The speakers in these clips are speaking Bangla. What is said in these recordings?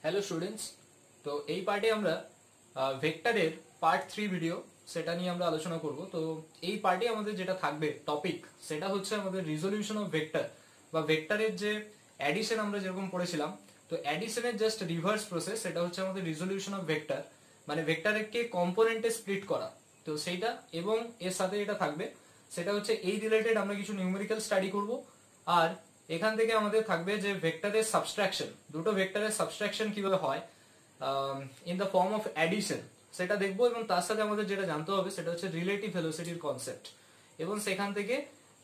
হ্যালো স্টুডেন্টস, তো এই পার্টে আমরা ভেক্টরের পার্ট 3 ভিডিও সেটা নিয়ে আমরা আলোচনা করব। তো এই পার্টে আমাদের যেটা থাকবে টপিক সেটা হচ্ছে আমাদের রিজলিউশন অফ ভেক্টর বা ভেক্টরের যে অ্যাডিশন আমরা যেরকম পড়েছিলাম, তো অ্যাডিশনের জাস্ট রিভার্স প্রসেস সেটা হচ্ছে আমাদের রিজলিউশন অফ ভেক্টর, মানে ভেক্টরকে কম্পোনেন্টে স্প্লিট করা। তো সেইটা এবং এর সাথে এটা থাকবে সেটা হচ্ছে এই রিলেটেড আমরা কিছু নিউমেরিক্যাল স্টাডি করব। আর এখান থেকে আমাদের থাকবে যে ভেক্টরের সাবস্ট্রাকশন, দুটো ভেক্টরের সাবস্ট্রাকশন কিভাবে হয় in the form of addition সেটা দেখবো। এবং তার সাথে আমাদের যেটা জানতে হবে সেটা হচ্ছে রিলেটিভ ভেলোসিটির কনসেপ্ট, এবং সেখান থেকে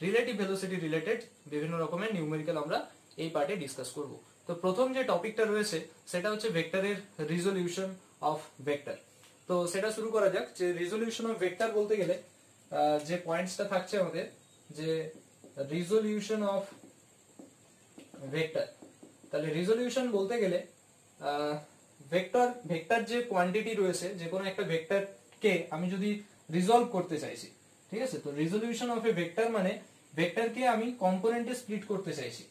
রিলেটিভ ভেলোসিটি রিলেটেড বিভিন্ন রকমের নিউমেরিক্যাল আমরা এই পার্টে ডিসকাস করব। তো প্রথম যে টপিকটা রয়েছে সেটা হচ্ছে ভেক্টরের রিজলিউশন অফ ভেক্টর। তো সেটা শুরু করা যাক। যে রিজলিউশন অফ ভেক্টর বলতে গেলে যে পয়েন্টসটা থাকছে আমাদের, যে রিজলিউশন অফ ভেক্টর, তাহলে রিজলিউশন বলতে গেলে ভেক্টর যে কোয়ান্টিটি রয়েছে, যে কোনো একটা ভেক্টরকে আমি যদি রিজলভ করতে চাইছি, ঠিক আছে, তো রিজলিউশন অফ এ ভেক্টর মানে ভেক্টরকে আমি কম্পোনেন্টে স্প্লিট করতে চাইছি।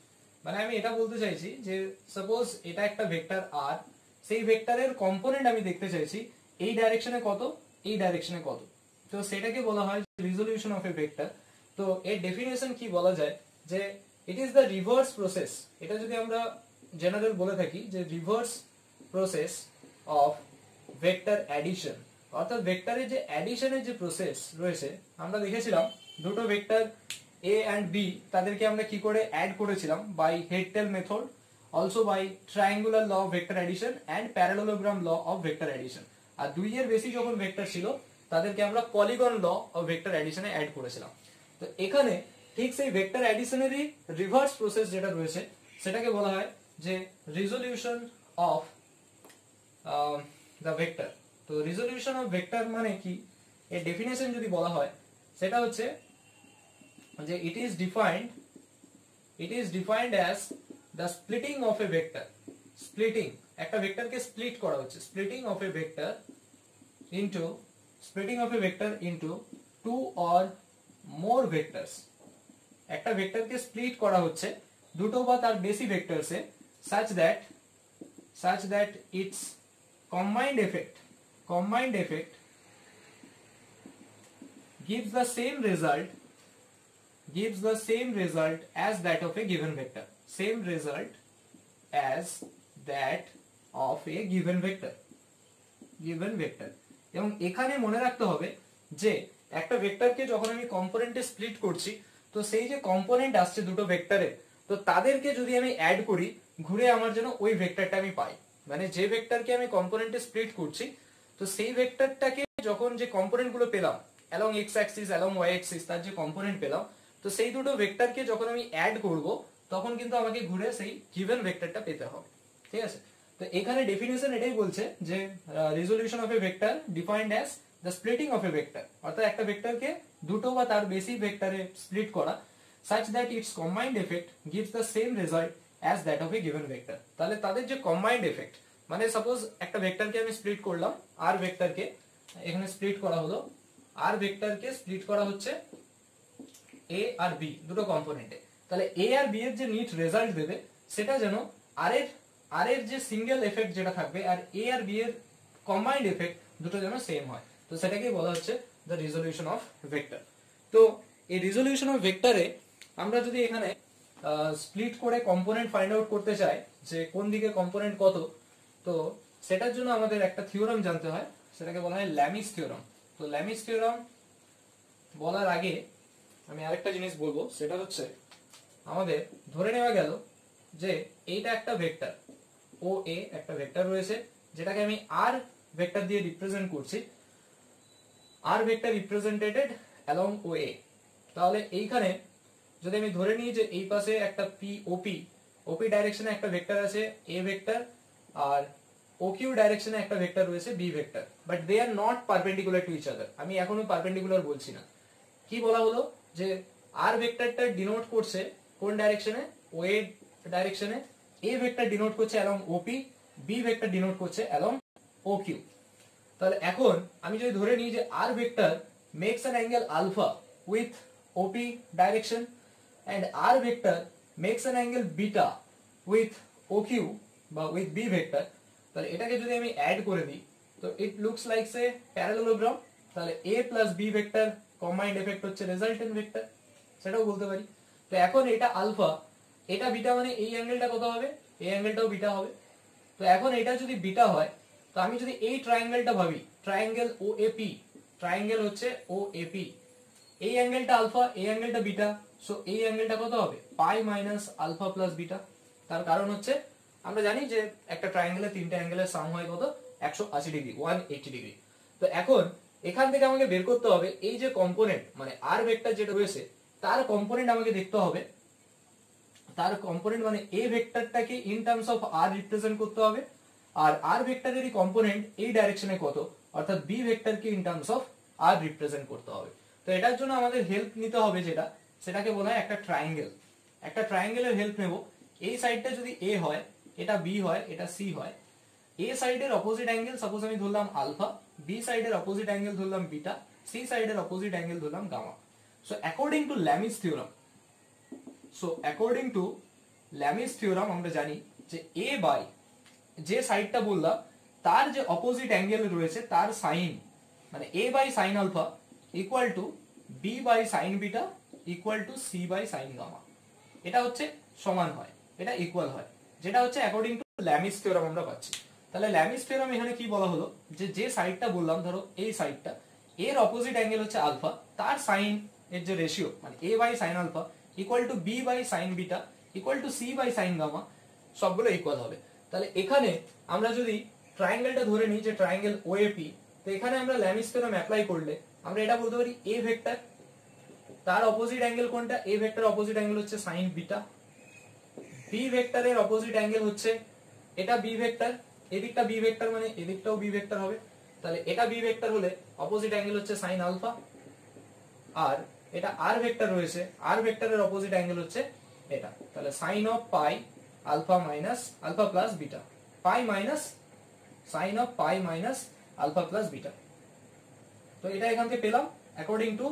মানে আমি এটা বলতে চাইছি যে সাপোজ এটা একটা ভেক্টর আর, সেই ভেক্টরের কম্পোনেন্ট আমি দেখতে চাইছি এই ডাইরেকশনে কত, এই ডাইরেকশনে কত, তো সেটাকে বলা হয় রিজলিউশন অফ এ ভেক্টর। তো এর ডেফিনেশন কি বলা যায়, যে it is the reverse process. এটা যদি আমরা জেনারেল বলে থাকি যে reverse process of vector addition, অর্থাৎ ভেক্টরের যে অ্যাডিশনের যে প্রসেস রয়েছে, আমরা দেখেছিলাম দুটো ভেক্টর এ অ্যান্ড বি, তাদেরকে আমরা কি করে অ্যাড করেছিলাম, by head tail method, also by triangular law of vector addition and parallelogram law of vector addition. আর দুইয়ের বেশি যখন ভেক্টর ছিল তাদেরকে আমরা পলিগন ল অফ ভেক্টর অ্যাডিশনে অ্যাড করেছিলাম। তো এখানে ঠিক সেই ভেক্টর অ্যাডিশনেরই রিভার্স প্রসেস যেটা রয়েছে সেটাকে বলা হয় যে রিজলিউশন অফ দ্য ভেক্টর। তো রিজলিউশন অফ ভেক্টর মানে কি, এর ডেফিনেশন যদি বলা হয় সেটা হচ্ছে যে it is defined as the splitting of a vector. Splitting, একটা ভেক্টরকে স্প্লিট করা হচ্ছে, splitting of a vector into two or more vectors. একটা ভেক্টরকে স্প্লিট করা হচ্ছে দুটো বা তার বেশি ভেক্টরসে, such that its combined effect gives the same result as that of a given vector. Same result as that of a given vector. এবং এখানে মনে রাখতে হবে যে একটা ভেক্টরকে যখন আমি কম্পোনেন্টে স্প্লিট করছি, তো সেই যে কম্পোনেন্ট আসছে দুটো ভেক্টরে, তো তাদেরকে যদি আমি অ্যাড করি, ঘুরে আমার যেন ওই ভেক্টরটা আমি পাই। মানে যে ভেক্টরকে আমি কম্পোনেন্টে স্প্লিট করছি, তো সেই ভেক্টরটাকে যখন যে কম্পোনেন্ট গুলো পেলাম along x axis along Y axis, তার যে কম্পোনেন্ট পেলাম, তো সেই দুটো ভেক্টরকে যখন আমি অ্যাড করব তখন কিন্তু আমাকে ঘুরে সেই গিভেন ভেক্টরটা পেতে হবে। ঠিক আছে, তো এখানে ডেফিনেশন এটাই বলছে যে resolution of a vector defined as the splitting of a vector, অর্থাৎ একটা ভেক্টরকে দুটো বা তার বেশি ভেক্টরে স্প্লিট করা, such that its combined effect gives the same result as that of a given vector। তাহলে তাদের যে কম্বাইন্ড এফেক্ট, মানে সাপোজ একটা ভেক্টরকে আমি স্প্লিট করলাম, আর ভেক্টরকে এখানে স্প্লিট করা হলো, আর ভেক্টরকে স্প্লিট করা হচ্ছে এ আর বি দুটো কম্পোনেন্টে, তাহলে এ আর বি এর যে নিট রেজাল্ট দেবে সেটা যেন আর এর যে সিঙ্গেল এফেক্ট যেটা থাকবে আর এ আর বি এর কম্বাইন্ড এফেক্ট দুটো যেন সেম হয়। তো সেটাকেই বলা হচ্ছে দ্য রিজলিউশন অফ ভেক্টর। তো এই রিজলিউশন অফ ভেক্টরে আমরা যদি এখানে স্প্লিট করে কম্পোনেন্ট ফাইন্ড আউট করতে চাই যে কোন দিকে কম্পোনেন্ট কত, তো সেটার জন্য আমাদের একটা থিওরাম জানতে হয়, সেটাকে বলা হয় ল্যামিস থিওরাম। তো ল্যামিস থিওরাম বলার আগে আমি আরেকটা জিনিস বলবো, সেটা হচ্ছে আমাদের ধরে নেওয়া গেল যে এইটা একটা ভেক্টর ও এ, একটা ভেক্টর রয়েছে যেটাকে আমি আর ভেক্টর দিয়ে রিপ্রেজেন্ট করছি, আর ভেক্টর রিপ্রেজেন্টেড অ্যালং ও এ। তাহলে এইখানে যদি আমি ধরে নিই যে এই পাশে একটা ওপি ডাইরেকশনে একটা ভেক্টর আছে এ ভেক্টর, আর ও কিউ ডাইরেকশনে একটা ভেক্টর রয়েছে B vector, but they are not perpendicular to each other. আমি এখনো পারপেন্ডিকুলার বলছি না। কি বলা হলো, যে আর ভেক্টরটা ডিনোট করছে কোন ডাইরেকশনে, ও এ ডাইরেকশনে, এ ভেক্টর ডিনোট করছে along OP, B vector denote করছে অ্যালং ও কিউ। তাহলে এখন আমি যদি ধরে নিই যে R vector makes an angle alpha with OP direction and r vector makes an angle beta with OQ বা with B vector, তাহলে এটাকে যদি আমি অ্যাড করে দিই তো it looks like a parallelogram. তাহলে a plus B vector combined effect হচ্ছে রেজাল্টেন্ট ভেক্টর, সেটাও বলতে পারি। তো এখন এটা আলফা, এটা বিটা, মানে এই অ্যাঙ্গেলটা কত হবে, এই অ্যাঙ্গেলটাও বিটা হবে। তো এখন এটা যদি বিটা হয় তো আমি যদি এই ট্রায়াঙ্গেলটা ভাবি, ট্রায়াঙ্গেল ওএপি, ট্রায়াঙ্গেল হচ্ছে ওএপি, এই অ্যাঙ্গেলটা আলফা, এই অ্যাঙ্গেলটা বিটা, সো এই অ্যাঙ্গেলটা কত হবে, পাই মাইনাস আলফা প্লাস বিটা। তার কারণ হচ্ছে আমরা জানি যে একটা ট্রায়াঙ্গেলের তিনটা অ্যাঙ্গেলের সাম হয় কত, 180 ডিগ্রি, 180 ডিগ্রি। তো এখন এখান থেকে আমাকে বের করতে হবে এই যে কম্পোনেন্ট মানে আর ভেক্টর যেটা রয়েছে তার কম্পোনেন্ট আমাকে দেখতে হবে, তার কম্পোনেন্ট মানে এ ভেক্টরটাকে in terms of R represent করতে হবে, আর আর ভেক্টরেরই কম্পোনেন্ট এই ডাইরেকশনে কত, অর্থাৎ বি ভেক্টরকে in terms of R represent করতে হবে। তো এটার জন্য আমাদের হেল্প নিতে হবে যেটা, সেটাকে বলা হয় একটা ট্রায়াঙ্গেল। একটা ট্রায়াঙ্গেলের হেল্প নেব। এই সাইডটা যদি এ হয়, এটা বি হয়, এটা সি হয়, এ সাইডের অপোজিট অ্যাঙ্গেল সাপোজ আমি ধরলাম আলফা, বি সাইডের অপোজিট অ্যাঙ্গেল ধরলাম বিটা, সি সাইডের অপোজিট অ্যাঙ্গেল ধরলাম gamma. So according to Lami's theorem, আমরা জানি যে এ বাই যে সাইডটা বললাম তার যে অপোজিট অ্যাঙ্গেল রয়েছে তার সাইন মানে A by sine alpha equal to B by sine beta equal to C by sine gamma. এটা হচ্ছে সমান হয়, এটা ইকুয়াল হয়, যেটা হচ্ছে অ্যাকর্ডিং টু ল্যামিস থিওরাম আমরা পাচ্ছি। তাহলে ল্যামিস থিওরাম এখানে কি বলা হলো, যে সাইডটা বললাম, ধরো এই সাইডটা, এর অপোজিট অ্যাঙ্গেল হচ্ছে আলফা, তার সাইন এর যে রেশিও মানে A by sine alpha equal to B by sine beta equal to C by sine gamma, সবগুলো ইকুয়াল হবে। তাহলে এখানে আমরা যদি ট্রায়াঙ্গেলটা ধরে নিই যে ট্রায়াঙ্গেল ওএপি, তো এখানে আমরা ল্যামিস থিওরাম অ্যাপ্লাই করলে আমরা এটা বলতে পারি এ ভেক্টর, তার অপোজিট অ্যাঙ্গেল কোনটা, এ ভেক্টর অপোজিট অ্যাঙ্গেল হচ্ছে সাইন বিটা, বি ভেক্টরের অপোজিট অ্যাঙ্গেল হচ্ছে এটা বি ভেক্টর, এদিকটা বি ভেক্টর মানে এদিকটাও বি ভেক্টর হবে, তাহলে এটা বি ভেক্টর হলে অপোজিট অ্যাঙ্গেল হচ্ছে সাইন আলফা, আর এটা আর ভেক্টর রয়েছে, আর ভেক্টরের অপোজিট অ্যাঙ্গেল হচ্ছে এটা, তাহলে sine of pi alpha minus alpha plus beta, pi minus sine of pi minus alpha plus beta. তো এটা এখান থেকে পেলাম অ্যাকর্ডিং টু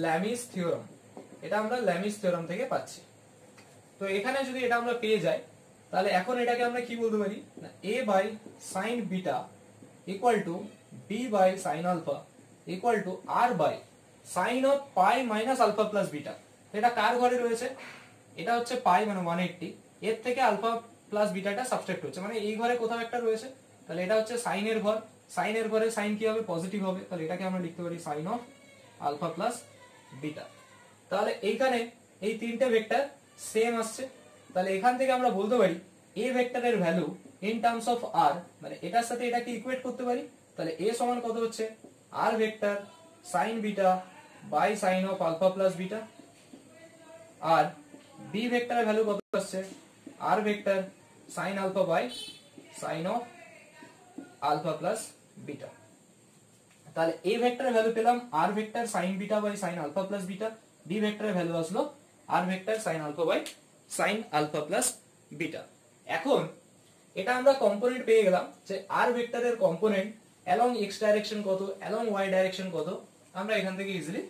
ল্যামিস থিওরাম, এটা আমরা ল্যামিস থিওরাম থেকে পাচ্ছি। তো এখানে যদি এটা আমরা পেয়ে যাই তাহলে এখন এটাকে আমরা কি বলতে পারি না, a by sine beta equal to b by sine alpha equal to r by sine of pi minus alpha plus beta. এটা কার ঘরে রয়েছে, এটা হচ্ছে পাই মানে 180, এর থেকে আলফা প্লাস বিটাটা সাবট্রাক্ট হচ্ছে মানে এই ঘরে কোথাও একটা রয়েছে, তাহলে এটা হচ্ছে সাইনের ঘর, সাইনের ঘরে সাইন কি হবে, পজিটিভ হবে, তাহলে এটাকে আমরা লিখতে পারি sine of alpha plus beta. তাহলে এইখানে এই তিনটে ভেক্টর সেম আসছে, তাহলে এখান থেকে আমরা বলতে পারি এ ভেক্টরের ভ্যালু ইন টার্মস অফ আর মানে এটার সাথে এটাকে ইকুয়েট করতে পারি, তাহলে এ সমান কত হচ্ছে R vector sine beta by sine of alpha plus beta, R B ভেক্টরের ভ্যালু কত আসছে R vector sine alpha by sine of alpha plus beta. তাহলে এ ভেক্টরের ভ্যালু পেলাম R vector sine beta by sine alpha plus beta, B ভেক্টরের ভ্যালু আসলো R vector sine alpha by sine alpha plus beta. এখন এটা আমরা কম্পোনেন্ট পেয়ে গেলাম যে আর ভেক্টরের কম্পোনেন্ট অ্যালং এক্স ডাইরেকশন কত, অ্যালং ওয়াই ডাইরেকশন কত, আমরা এখান থেকে ইজিলি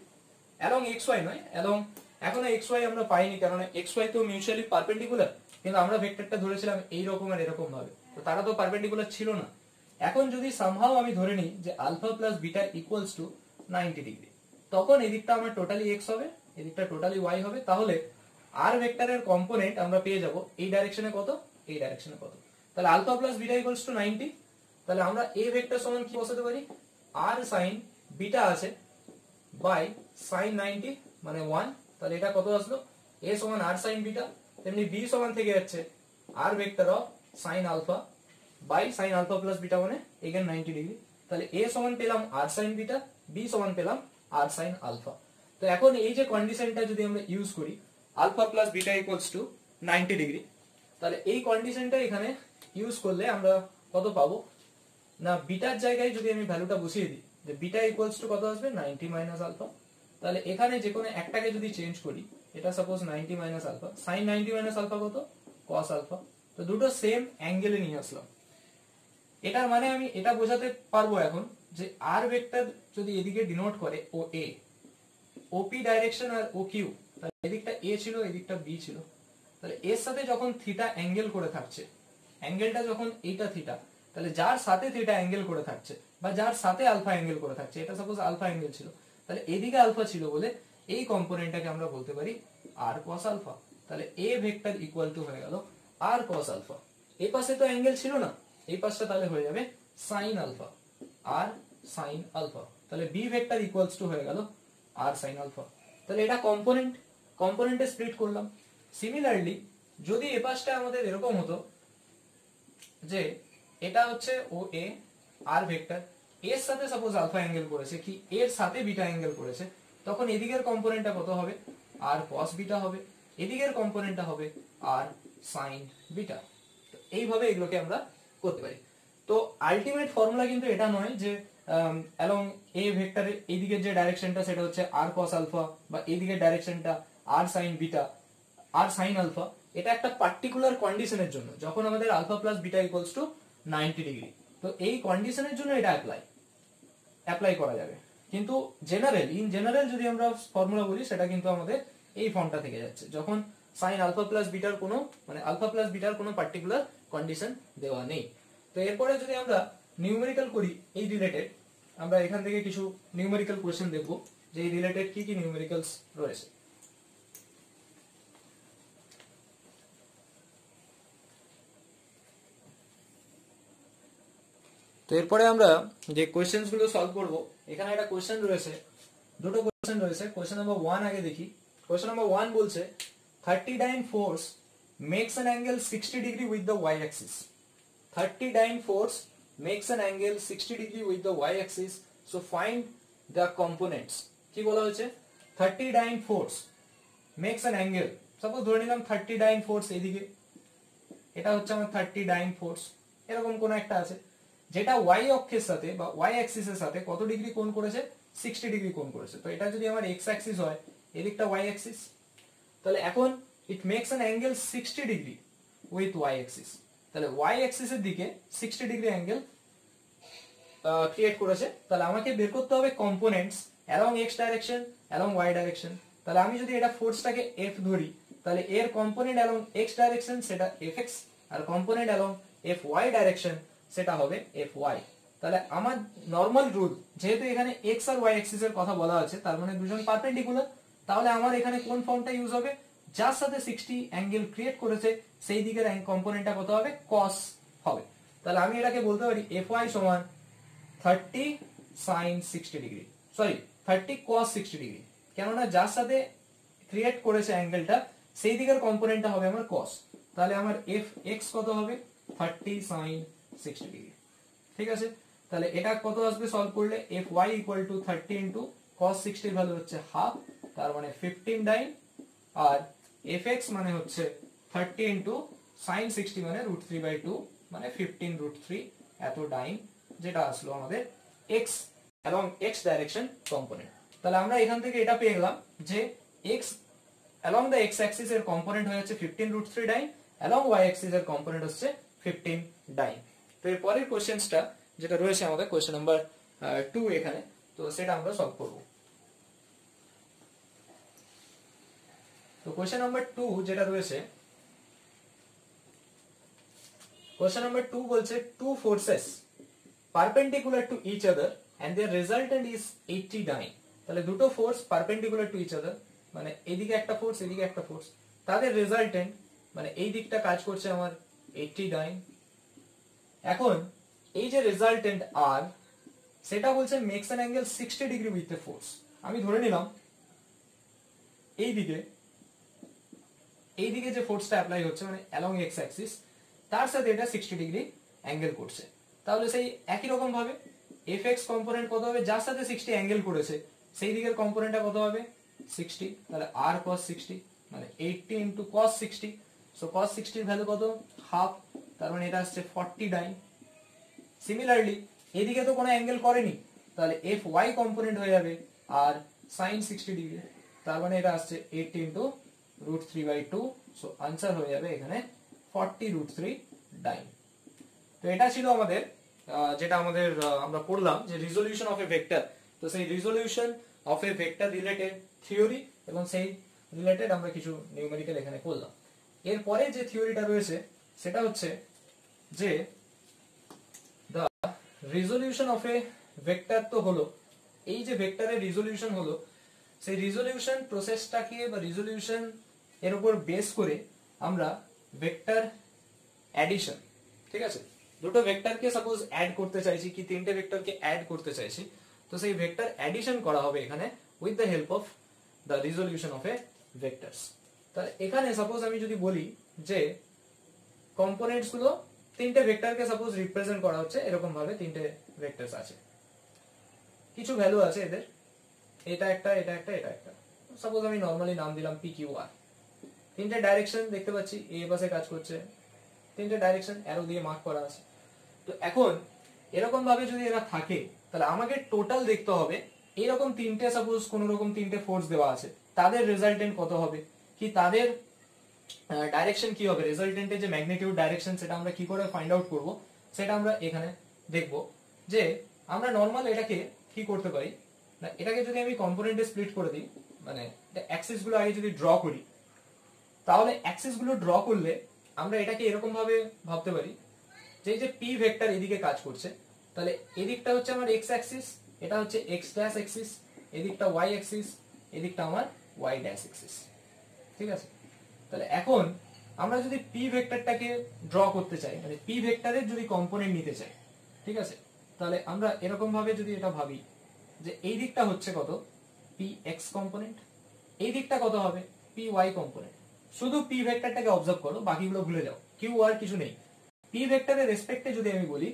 অ্যালং এক্স ওয়াই নয়, অ্যালং এখনো এক্স ওয়াই আমরা পাইনি কারণ এক্স ওয়াই তো মিউচুয়ালি পারপেন্ডিকুলার, কিন্তু আমরা ভেক্টরটা ধরেছিলাম এই রকম আর এরকম ভাবে, তো তারা তো পারপেন্ডিকুলার ছিল না। এখন যদি সামহাও আমি ধরে নিই যে alpha plus beta equals to 90 degree, তখন এদিকটা আমার টোটালি এক্স হবে, এদিকটা টোটালি ওয়াই হবে, তাহলে আর ভেক্টরের কম্পোনেন্ট আমরা পেয়ে যাব এই ডাইরেকশনে কত, এই ডাইরেকশনে কত, তাহলে alpha plus beta equals to 90, তাহলে আমরা এ ভেক্টর সমান কি বসাতে পারি, আর সাইন বিটা আছে বাই সাইন 90 মানে 1, তাহলে এটা কত আসলো এ সমান আর সাইন বিটা, তেমনি বি সমান থেকে যাচ্ছে R vector of sine alpha by sine alpha plus beta মানে এগেন 90 ডিগ্রি, তাহলে এ সমান পেলাম আর সাইন বিটা, বি সমান পেলাম আর সাইন আলফা। তো এখন এই যে কন্ডিশনটা যদি আমরা ইউজ করি alpha plus beta equals to 90 degree, তাহলে এই কন্ডিশনটা এখানে ইউজ করলে আমরা কত পাবো না, বিটার জায়গায় যদি আমি ভ্যালুটা বসিয়ে দিই যে বিটা ইকুয়ালস টু কত আসবে 90 মাইনাস আলফা, তাহলে এখানে যে কোনো একটাকে যদি চেঞ্জ করি, এটা suppose 90 minus alpha, sine 90 minus alpha কত কস আলফা, তো দুটো সেম অ্যাঙ্গেলে নিয়ে আসলাম। এটার মানে আমি এটা বোঝাতে পারবো এখন যে আর ভেক্টর যদি এদিকে ডিনোট করে ও এ, ওপি ডাইরেকশন আর ও কিউ, তাহলে এদিকটা এ ছিল এদিকটা বি ছিল, তাহলে এর সাথে যখন থিটা অ্যাঙ্গেল করে থাকছে, অ্যাঙ্গেলটা যখন এইটা থিটা, তাহলে যার সাথে থিটা অ্যাঙ্গেল করে থাকছে বা যার সাথে আলফা অ্যাঙ্গেল করে থাকছে, এটা সাপোজ আলফা অ্যাঙ্গেল ছিল, তাহলে এদিকে আলফা ছিল বলে এই কম্পোনেন্টটাকে আমরা বলতে পারি আর কস আলফা। তাহলে এ ভেক্টর ইকুয়াল টু হয়ে গেল আর কস আলফা। এই পাশে তো অ্যাঙ্গেল ছিল না, এই পাশটা তাহলে হয়ে যাবে সাইন আলফা, আর সাইন আলফা। তাহলে বি ভেক্টর ইকুয়ালস টু হয়ে গেল আর সাইন আলফা। তাহলে এটা কম্পোনেন্টে স্প্লিট করলাম। সিমিলারলি যদি এ পাশটা আমাদের এরকম হতো যে এটা হচ্ছে ও এ আর ভেক্টর, এর সাথে সাপোজ আলফা অ্যাঙ্গেল করেছে কি এর সাথে বিটা অ্যাঙ্গেল করেছে, তখন এদিকের কম্পোনেন্টটা কত হবে, আর কস বিটা হবে, এদিকের কম্পোনেন্টটা হবে আর সাইন বিটা। এইভাবে এগুলোকে আমরা করতে পারি। তো আলটিমেট ফর্মুলা কিন্তু এটা নয় যে অ্যালং এ ভেক্টরের এইদিকে যে ডাইরেকশনটা সেটা হচ্ছে আর কস আলফা, বা এইদিকের ডাইরেকশনটা আর সাইন বিটা, আর সাইন আলফা। এটা একটা পার্টিকুলার কন্ডিশনের জন্য, যখন আমাদের alpha plus beta equals to 90 degree, তো এই কন্ডিশনের জন্য এটা অ্যাপ্লাই করা যাবে। কিন্তু ইন জেনারেল যদি আমরা ফর্মুলা বলি, সেটা কিন্তু আমাদের এই ফর্মটা থেকে যাচ্ছে, যখন সাইন আলফা প্লাস বিটার কোনো আলফা প্লাস বিটার কোনো পার্টিকুলার কন্ডিশন দেওয়া নেই। তো এরপরে যদি আমরা নিউমেরিক্যাল করি এই রিলেটেড, আমরা এখান থেকে কিছু নিউমেরিক্যাল কোশ্চেন দেখবো যে এই রিলেটেড কি কি নিউমেরিক্যালস রয়েছে। তো এরপরে আমরা যে কোশ্চেন গুলো সলভ করব, এখানে একটা কোশ্চেন রয়েছে, দুটো কোশ্চেন রয়েছে। কোশ্চেন নাম্বার 1 আগে দেখি। কোশ্চেন নাম্বার 1 বলছে 39 force makes an angle 60 degree with the y axis. 39 force makes an angle 60 degree with the y axis, so find the components. কি বলা হয়েছে, 39 force makes an angle, suppose ধরে নিলাম 39 force এইদিকে, এটা হচ্ছে আমার 39 force, এরকম কোন একটা আছে যেটা y অক্ষের সাথে বা y অ্যাক্সিস এর সাথে কত ডিগ্রি কোণ করেছে, 60 ডিগ্রি কোণ করেছে। তো এটা যদি আমার x অ্যাক্সিস হয়, এদিকটা y অ্যাক্সিস, তাহলে এখন it makes an angle 60 degree with y axis, তাহলে y axis এর দিকে 60 ডিগ্রি অ্যাঙ্গেল ক্রিয়েট করেছে। তাহলে আমাকে বের করতে হবে components along x direction, along y direction. তাহলে আমি যদি এটা ফোর্সটাকে f ধরি, তাহলে এর কম্পোনেন্ট along x ডাইরেকশন সেটা fx, আর কম্পোনেন্ট along fy ডাইরেকশন সেটা হবে fy। তাহলে আমার নরমাল রুল, যেহেতু এখানে x আর y অ্যাক্সিস এর কথা বলা আছে, তার মানে দুজন পারপেন্ডিকুলার, তাহলে আমার এখানে কোন ফর্মটা ইউজ হবে, যার সাথে 60 অ্যাঙ্গেল ক্রিয়েট করেছে সেই দিকের কম্পোনেন্টটা কত হবে, cos হবে। তাহলে আমি এটাকে বলতে পারি fy সমান 30 sin 60 degree, sorry 30 cos 60 degree, কেননা যার সাথে ক্রিয়েট করেছে অ্যাঙ্গেলটা সেই দিকের কম্পোনেন্টটা হবে আমার cos। তাহলে আমার fx কত হবে, 30 sin 60 ডিগ্রি। ঠিক আছে, তাহলে এটা কত আসবে সলভ করলে, fy equal to 30 into cos 60 এর ভ্যালু হচ্ছে হাফ, তার মানে 15 ডাইন, আর fx মানে হচ্ছে 30 ইন্টু sin 60 মানে √3/2, মানে 15√3 এত ডাইন, যেটা আসলো আমাদের x along x direction component. তাহলে আমরা এখান থেকে এটা পেয়ে গেলাম যে x along the x axis এর কম্পোনেন্ট হয়ে যাচ্ছে 15√3 ডাইন, along y axis এর কম্পোনেন্ট হচ্ছে 15 ডাইন। তো এর পরের কোশ্চেনটা যেটা রয়েছে আমাদের কোশ্চেন নাম্বার 2 এখানে, তো সেটা আমরা সলভ করব। তো কোশ্চেন নাম্বার 2 যেটা রয়েছে, কোশ্চেন নাম্বার 2 বলছে two forces perpendicular to each other and their resultant is 80 dyne। তাহলে দুটো force perpendicular to each other, মানে এইদিকে একটা ফোর্স এদিকে একটা ফোর্স, তাদের রেজাল্টেন্ট মানে এই দিকটা কাজ করছে আমার 80 ডাইন। এখন এই যে রেজাল্টেন্ট আর, সেটা বলছে makes an angle 60 degree with the force. আমি ধরে নিলাম এইদিকে যে ফোর্সটা অ্যাপ্লাই হচ্ছে মানে অ্যালং এক্স অ্যাক্সিস, তার সাথে এটা 60 ডিগ্রি অ্যাঙ্গেল করছে। তাহলে সেই একই রকম ভাবে fx কম্পোনেন্ট কত হবে, যার সাথে 60 অ্যাঙ্গেল করেছে সেই দিকের কম্পোনেন্টটা কত হবে, 60, তাহলে r cos 60 মানে 80 ইনটু cos 60, সো cos 60 এর ভ্যালু কত, হাফ, তার মানে এটা আসছে 40 ডাইন। সিমিলারলি এদিকে তো কোনো অ্যাঙ্গেল করেনি, তাহলে fy কম্পোনেন্ট হয়ে যাবে আর sin 60 ডিগ্রি, তার মানে এটা আসছে 80 ইনটু √3/2, সো आंसर হয়ে যাবে এখানে 40√3 ডাইন। তো এটা ছিল আমাদের যেটা আমরা পড়লাম যে রিজলিউশন অফ এ ভেক্টর। তো সেই resolution of a vector related theory এবং সেই রিলেটেড আমরা কিছু নিউমেরিক্যাল এখানে করলাম। এরপরে যে থিওরিটা রয়েছে সেটা হচ্ছে যে রিজলিউশন অফ এ ভেক্টর তো হলো, এই যে ভেক্টরের রিজলিউশন হলো, সেই রিজলিউশন প্রসেসটাকে বা রিজলিউশন এর উপর বেস করে আমরা ভেক্টর অ্যাডিশন, ঠিক আছে, দুটো ভেক্টরকে সাপোজ অ্যাড করতে চাইছি কি তিনটে ভেক্টরকে অ্যাড করতে চাইছি, তো সেই ভেক্টর অ্যাডিশন করা হবে এখানে with the help of the resolution of A vectors. তাহলে এখানে সাপোজ আমি যদি বলি যে কম্পোনেন্টস গুলো তিনটে ভেক্টরকে সাপোজ রিপ্রেজেন্ট করা হচ্ছে, এরকম ভাবে তিনটে ভেক্টরস আছে, কিছু ভ্যালু আছে এদের, এটা একটা এটা একটা এটা একটা, সাপোজ আমি নরমালি নাম দিলাম পি কিউ আর। তিনটে ডাইরেকশন দেখতে পাচ্ছি, এ পাশে কাজ করছে, তিনটে ডাইরেকশন অ্যারো দিয়ে মার্ক করা আছে। তো এখন এরকম ভাবে যদি এরা থাকে তাহলে আমাকে টোটাল দেখতে হবে এরকম তিনটে সাপোজ কোন রকম তিনটে ফোর্স দেওয়া আছে, তাদের রেজাল্টেন্ট কত হবে, কি তাদের ডাইরেকশন কি হবে, রেজাল্টেন্টের যে ম্যাগনিটিউড ডাইরেকশন সেটা আমরা কি করে ফাইন্ড আউট করব, সেটা আমরা এখানে দেখব। যে আমরা নরমাল এটাকে কি করতে পারি না, এটাকে যদি আমি কম্পোনেন্টে স্প্লিট করে দিই, মানে অ্যাক্সিস গুলো আগে যদি ড্র করি, তাহলে অ্যাক্সিস গুলো ড্র করলে আমরা এটাকে এরকম ভাবে ভাবতে পারি যে এই যে পি ভেক্টর এদিকে কাজ করছে, তাহলে এদিকটা হচ্ছে আমার এক্স অ্যাক্সিস, এটা হচ্ছে এক্স ড্যাশ অ্যাক্সিস, এদিকটা ওয়াই অ্যাক্সিস, এদিকটা আমার ওয়াই ড্যাশ অ্যাক্সিস, ঠিক আছে। তাহলে এখন আমরা যদি পি ভেক্টরটাকে ড্র করতে চাই, মানে পি ভেক্টরের যদি কম্পোনেন্ট নিতে চাই, ঠিক আছে, তাহলে আমরা এরকম ভাবে যদি এটা ভাবি যে এই দিকটা হচ্ছে কত পি এক্স কম্পোনেন্ট, এই দিকটা কত হবে পি ওয়াই কম্পোনেন্ট। শুধু পি ভেক্টরটাকে অবজার্ভ করো, বাকিগুলো ভুলে যাও, কিউ আর কিছু নেই। পি ভেক্টরের রেসপেক্টে যদি আমি বলি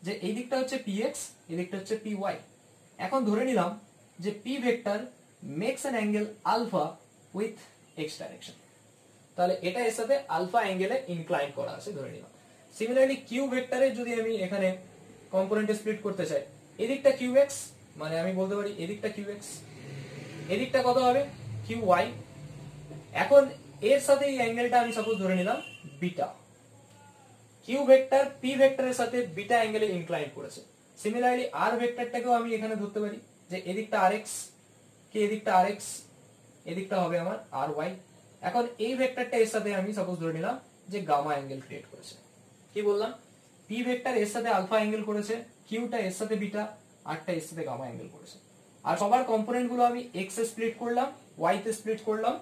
যে এই দিকটা হচ্ছে পি এক্স, এই দিকটা হচ্ছে পি ওয়াই, এখন ধরে নিলাম যে P vector makes an angle alpha with X direction, তাহলে এটা এর সাথে আলফা অ্যাঙ্গেলে ইনক্লাইন করা আছে ধরে নিলাম। সিমিলারলি কিউ ভেক্টরের যদি আমি এখানে কম্পোনেন্টে স্প্লিট করতে চাই, এদিকটা কিউ এক্স, মানে আমি বলতে পারি এদিকটা কিউ এক্স, এদিকটা কত হবে কিউ ওয়াই। এখন এর সাথে এই অ্যাঙ্গেলটা আমি সাপোজ ধরে নিলাম বিটা, কিউ ভেক্টর পি ভেক্টরের সাথে বিটা অ্যাঙ্গেলে ইনক্লাইন করেছে। সিমিলারলি আর ভেক্টরটাকেও আমি এখানে ধরতে পারি যে এদিকটা আর এক্স, কি এদিকটা আর এক্স, এদিকটা হবে আমার আর ওয়াই। এখন এই ভেক্টরটা এর সাথে আমি সাপোজ ধরে নিলাম যে গামা অ্যাঙ্গেল ক্রিয়েট করেছে, কি বললাম পি ভেক্টর এর সাথে আলফা অ্যাঙ্গেল করেছে, কিউটা এর সাথে বিটা, আরটা এর সাথে গামা অ্যাঙ্গেল করেছে। আর সবার কম্পোনেন্ট গুলো আমি এক্স এ স্প্লিট করলাম, ওয়াই তে স্প্লিট করলাম,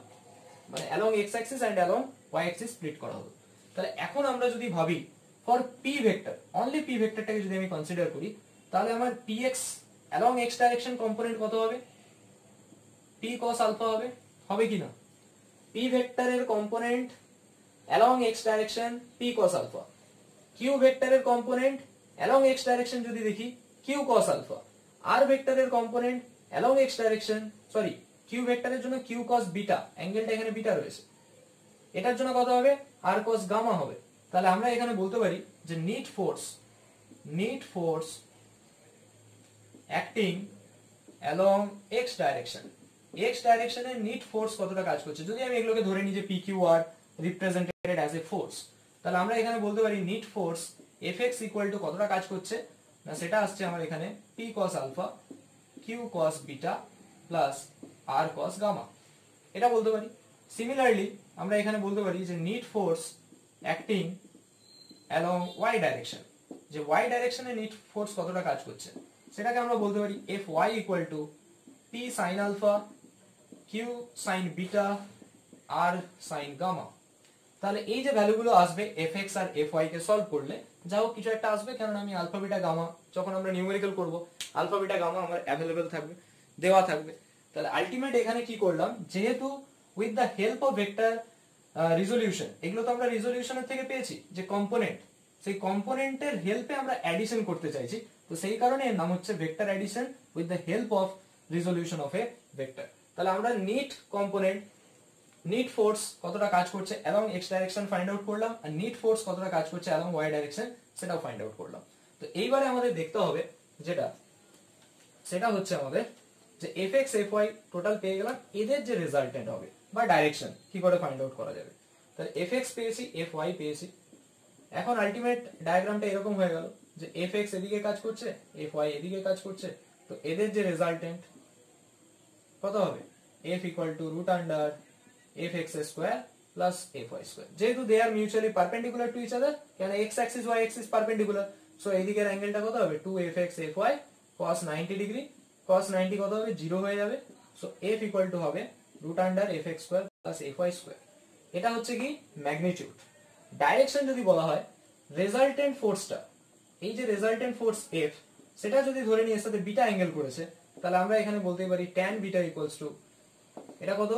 মানে along x axis and along Y axis split করা হলো। তাহলে এখন আমরা যদি ভাবি for P vector, only P ভেক্টরটাকে যদি আমি কনসিডার করি, তাহলে আমার P x along x direction component কত হবে পি কস আলফা হবে, হবে কি না? পি ভেক্টরের component along x direction P cos alpha, Q ভেক্টরের কম্পোনেন্ট অ্যালং এক্স ডাইরেকশন যদি দেখি কিউ কস আলফা, আর ভেক্টরের component along x direction, sorry Q ভেক্টরের জন্য কিউ কস বিটা, অ্যাঙ্গেলটা এখানে বিটা রয়েছে, এটার জন্য কত হবে আর কস গামা হবে। তাহলে আমরা এখানে বলতে পারি যে net force acting along x direction, x ডাইরেকশনে নিট ফোর্স কতটা কাজ করছে, যদি আমি এগুলোকে ধরে নিই যে P Q R represented as a force, তাহলে আমরা এখানে বলতে পারি net force F x equal to কতটা কাজ করছে না, সেটা আসছে আমার এখানে P cos alpha Q cos beta plus R cos gamma, এটা বলতে পারি। সিমিলারলি আমরা এখানে বলতে পারি যে net force acting along Y direction, যে ওয়াই ডাইরেকশনে নিট ফোর্স কতটা কাজ করছে, সেটাকে আমরা বলতে পারি F Y equal to P sine alpha Q sine beta R sine gamma. তাহলে এই যে ভ্যালুগুলো আসবে এফ এক্স আর এফ ওয়াই কে সলভ করলে যা হোক কিছু একটা আসবে, কারণ আমি আলফা বিটা গামা যখন আমরা নিউমেরিক্যাল করব আলফা বিটা গামা আমার অ্যাভেলেবেল থাকবে, দেওয়া থাকবে। তাহলে আলটিমেট এখানে কি করলাম, যেহেতু with the help of vector resolution, এগুলো তো আমরা রিজলিউশনের থেকে পেয়েছি যে কম্পোনেন্ট, সেই কম্পোনেন্টের হেল্পে আমরা অ্যাডিশন করতে চাইছি, তো সেই কারণে এর নাম হচ্ছে vector addition with the help of resolution of a vector. তাহলে আমরা নিট কম্পোনেন্ট, নিট ফোর্স কতটা কাজ করছে along x direction find out করলাম, আর নিট ফোর্স কতটা কাজ করছে অ্যালং ওয়াই ডাইরেকশন সেটাও ফাইন্ড আউট করলাম। তো এইবারে আমাদের দেখতে হবে যেটা, সেটা হচ্ছে আমাদের যে F X F Y total পেয়ে গেলাম, এদের যে রেজাল্টেন্ট হবে বা ডাইরেকশন কি করে ফাইন্ড আউট করা যাবে। তাহলে এফ এক্স পেয়েছি, এফ ওয়াই পেয়েছি, এখন আলটিমেট ডায়াগ্রামটা এরকম হয়ে গেল যে এফ এক্স এদিকে কাজ করছে, এফ ওয়াই এদিকে কাজ করছে, তো এদের যে রেজাল্টেন্ট কত হবে F equal to root under F x square plus F y square. যেহেতু they are mutually perpendicular to each other, কারণ x axis Y axis perpendicular, so এই দিকের অ্যাঙ্গেলটা কত হবে 2fx fy cos 90 degree, cos 90 কত হবে 0 হয়ে যাবে। সো f ইকুয়াল টু হবে root under fx square plus fy square. এটা হচ্ছে কি ম্যাগনিটিউড। ডাইরেকশন যদি বলা হয় রেজাল্টেন্ট ফোর্সটা, এই যে রেজাল্টেন্ট ফোর্স f সেটা যদি ধরে নিয়ে এর সাথে বিটা অ্যাঙ্গেল করেছে, তাহলে আমরা এখানে বলতে পারি tan বিটা ইকুয়ালস টু এটা কত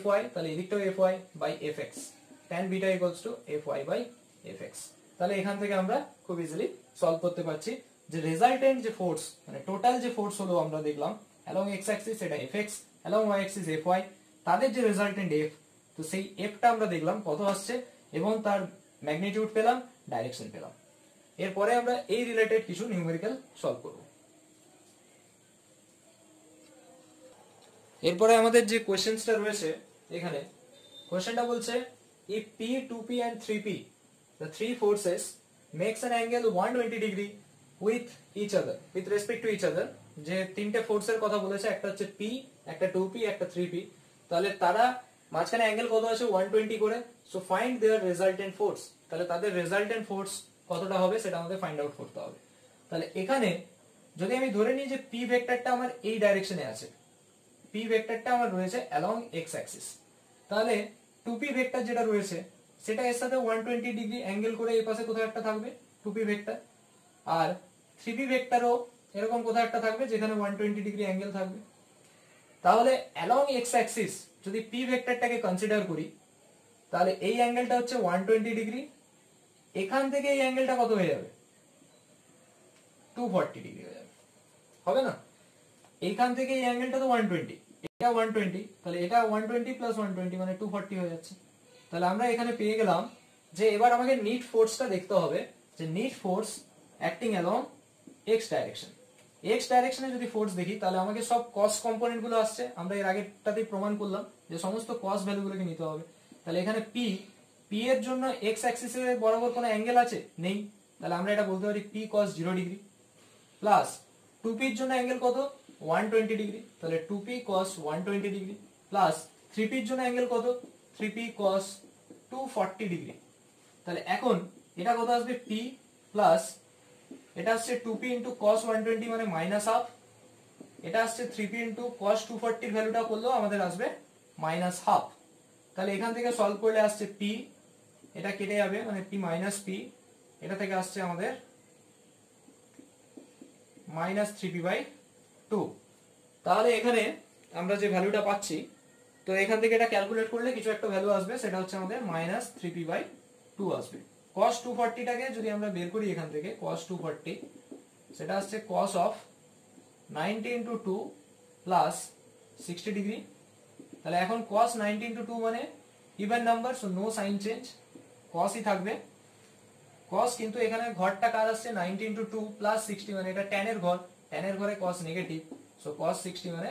fy, তাহলে এদিকটাও fy by fx, tan beta equals to fy by fx। তাহলে এখান থেকে আমরা খুব ইজিলি সলভ করতে পারছি যে রেজাল্টেন্ট যে ফোর্স মানে টোটাল যে ফোর্স হলো আমরা দেখলাম অ্যালং x অ্যাক্সিস সেটা fx, along y Axis fy, তাদের যে রেজাল্টেন্ট f, তো সেই fটা আমরা দেখলাম কত আসছে এবং তার ম্যাগনিটিউড পেলাম, ডাইরেকশন পেলাম। এরপরে আমরা এই রিলেটেড কিছু নিউমেরিক্যাল সলভ করব। এরপরে আমাদের যে কোশ্চেনটা রয়েছে এখানে, কোশ্চেনটা বলছে if p 2p and 3p the three forces makes an angle 120 degree with each other with respect to each other, যে তিনটে ফোর্সের কথা বলেছে, একটা হচ্ছে p, একটা 2p, একটা 3p, তাহলে তারা মাঝখানে অ্যাঙ্গেল কত আছে 120 করে। So find their resultant force, তাহলে তাদের রেজাল্টেন্ট ফোর্স কতটা হবে সেটা আমাদের ফাইন্ড আউট করতে হবে। তাহলে এখানে যদি আমি ধরে নিই যে p ভেক্টরটা আমার এই ডাইরেকশনে আছে, p ভেক্টরটা আমার রয়েছে অ্যালং x অ্যাক্সিস, তাহলে 2p ভেক্টর যেটা রয়েছে সেটা এর সাথে 120 ডিগ্রি অ্যাঙ্গেল করে এই পাশে কোথাও একটা থাকবে 2p ভেক্টর, আর 3p ভেক্টরও এরকম কোথাও একটা থাকবে যেখানে 120 ডিগ্রি অ্যাঙ্গেল থাকবে। তাহলে অ্যালং x অ্যাক্সিস যদি p ভেক্টরটাকে কনসিডার করি, তাহলে এই অ্যাঙ্গেলটা হচ্ছে 120 ডিগ্রি, এখান থেকে এই অ্যাঙ্গেলটা কত হয়ে যাবে 240 ডিগ্রি হয়ে যাবে, হবে না? এইখান থেকে এই অ্যাঙ্গেলটা তো 120, এটা 120, তাহলে এটা 120 প্লাস 120 মানে 240 হয়ে যাচ্ছে। তাহলে আমরা এখানে পেয়ে গেলাম যে এবার আমাকে নিট ফোর্সটা দেখতে হবে, যে net force acting along x direction. x ডাইরেকশনে যদি ফোর্স দেখি তাহলে আমাকে সব কস কম্পোনেন্ট গুলো আসছে, আমরা এর আগেরটাতেই প্রমাণ করলাম যে সমস্ত কস ভ্যালুগুলোকে নিতে হবে। তাহলে এখানে p এর জন্য x অ্যাক্সিসের বরাবর কোনো অ্যাঙ্গেল আছে নেই, তাহলে আমরা এটা বলতে পারি p cos 0 degree plus 2p এর জন্য অ্যাঙ্গেল কত 120 ডিগ্রি, তাহলে 2p cos 120 degree plus 3p এর জন্য অ্যাঙ্গেল কত 3p cos 240 ডিগ্রি। তাহলে এখন এটা কত আসবে p প্লাস এটা আসছে 2p ইনটু cos 120 মানে মাইনাস হাফ, এটা আসছে 3p ইনটু cos 240 এর ভ্যালুটা করলেও আমাদের আসবে মাইনাস হাফ। তাহলে এখান থেকে সলভ করলে আসছে p, এটা কেটে যাবে মানে p মাইনাস p, এটা থেকে আসছে আমাদের মাইনাস 3p বাই 2। তাহলে এখানে আমরা যে ভ্যালুটা পাচ্ছি, তো এখান থেকে এটা ক্যালকুলেট করলে কিছু একটা ভ্যালু আসবে, সেটা হচ্ছে আমাদের মাইনাস 3p বাই 2 আসবে। cos 240 টাকে যদি আমরা বের করি এখান থেকে cos 240, সেটা আসছে cos of 90 into 2 plus 60 degree. তাহলে এখন cos 90 ইনটু 2 মানে even number, so no sign change, cos ই থাকবে। cos কিন্তু এখানে ঘরটা কার আসছে 90 ইনটু 2 প্লাস 60 মানে এটা tan এর ঘর, tan এর ঘরে cos নেগেটিভ, সো cos 60 মানে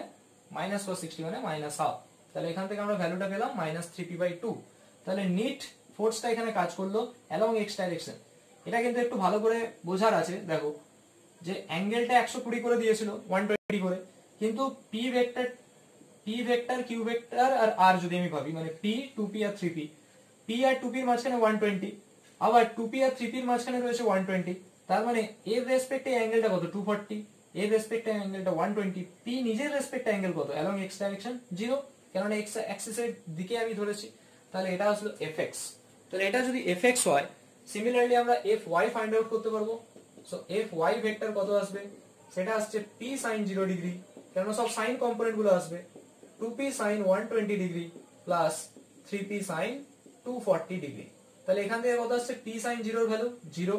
মাইনাস cos 60 মানে মাইনাস হাফ। তাহলে এখান থেকে আমরা ভ্যালুটা পেলাম মাইনাস 3p বাই 2। তাহলে নিট ফোর্সটা এখানে কাজ করলো অ্যালং x ডাইরেকশন। এটা কিন্তু একটু ভালো করে বোঝার আছে, দেখো যে অ্যাঙ্গেলটা 120 করে দিয়েছিল 120 করে, কিন্তু p ভেক্টর q ভেক্টর আর r যদি আমি ভাবি মানে p 2p আর 3p, p আর 2p এর মাঝখানে 120, আবার 2p আর 3p এর মাঝখানে রয়েছে 120, তার মানে এর রেসপেক্টে অ্যাঙ্গেলটা কত 240, এর রেসপেক্টে অ্যাঙ্গেলটা 120, p নিজের রেসপেক্টে অ্যাঙ্গেল কত অ্যালং x ডাইরেকশন 0, কারণ x অ্যাক্সিসের দিকে আমি ধরেছি। তাহলে এটা আসলো fx। তাহলে এটা যদি fx হয়, সিমিলারলি আমরা fy ফাইন্ড আউট করতে পারবো। সো fy ভেক্টর কত আসবে, সেটা আসছে p sin 0 ডিগ্রি, কারণ সব সাইন কম্পোনেন্ট গুলো আসবে, 2p sin 120 degree plus 3p sin 240 degree. তাহলে এখান থেকে কত আসছে p sin 0 এর ভ্যালু 0,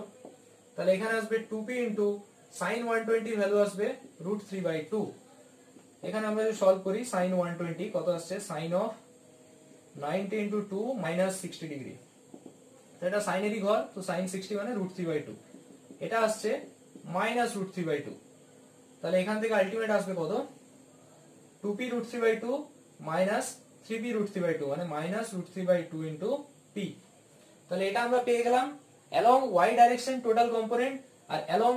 তাহলে এখানে আসবে 2p ইনটু sin 120 এর ভ্যালু আসবে √3/2। এখানে আমরা যদি সলভ করি sin 120 কত আসছে sin of 90 into 2 minus 60 degree, এটা sin এরই ঘর, তো sin 60 মানে √3/2, এটা আসছে মাইনাস √3/2। তাহলে এখান থেকে আলটিমেট আসবে কত 2p √3/2 মাইনাস 3p √3/2 মানে মাইনাস √3/2 ইনটু p। তাহলে এটা আমরা পেয়ে গেলাম along y direction total component আর along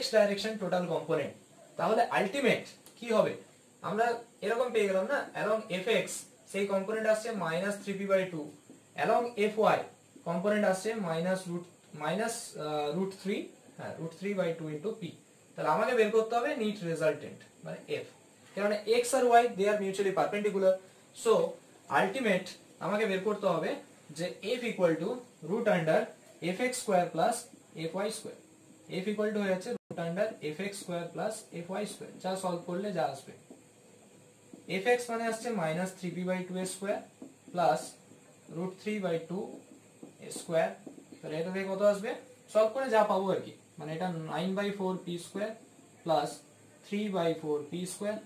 x direction total component. তাহলে আলটিমেট কি হবে, আমরা এরকম পেয়ে গেলাম না, অ্যালং fx সেই কম্পোনেন্ট আসছে মাইনাস 3p/2, অ্যালং fy কম্পোনেন্ট আসছে মাইনাস √3 হ্যাঁ √3/2 ইনটু p। তাহলে আমাকে বের করতে হবে নিট রেজাল্টেন্ট মানে f, কারণ x আর y they are mutually perpendicular. So ultimate আমাকে বের করতে হবে যে f equal to root under fx square plus fy square. f equal to হয়ে যাচ্ছে root under fx square plus fy square, যা সলভ করলে যা আসবে fx মানে আসছে minus 3p/2 square plus √3/2 square. তাহলে এটা থেকে কত আসবে, সলভ করে যা পাবো আর কি, মানে এটা 9/4p square plus 3/4p square.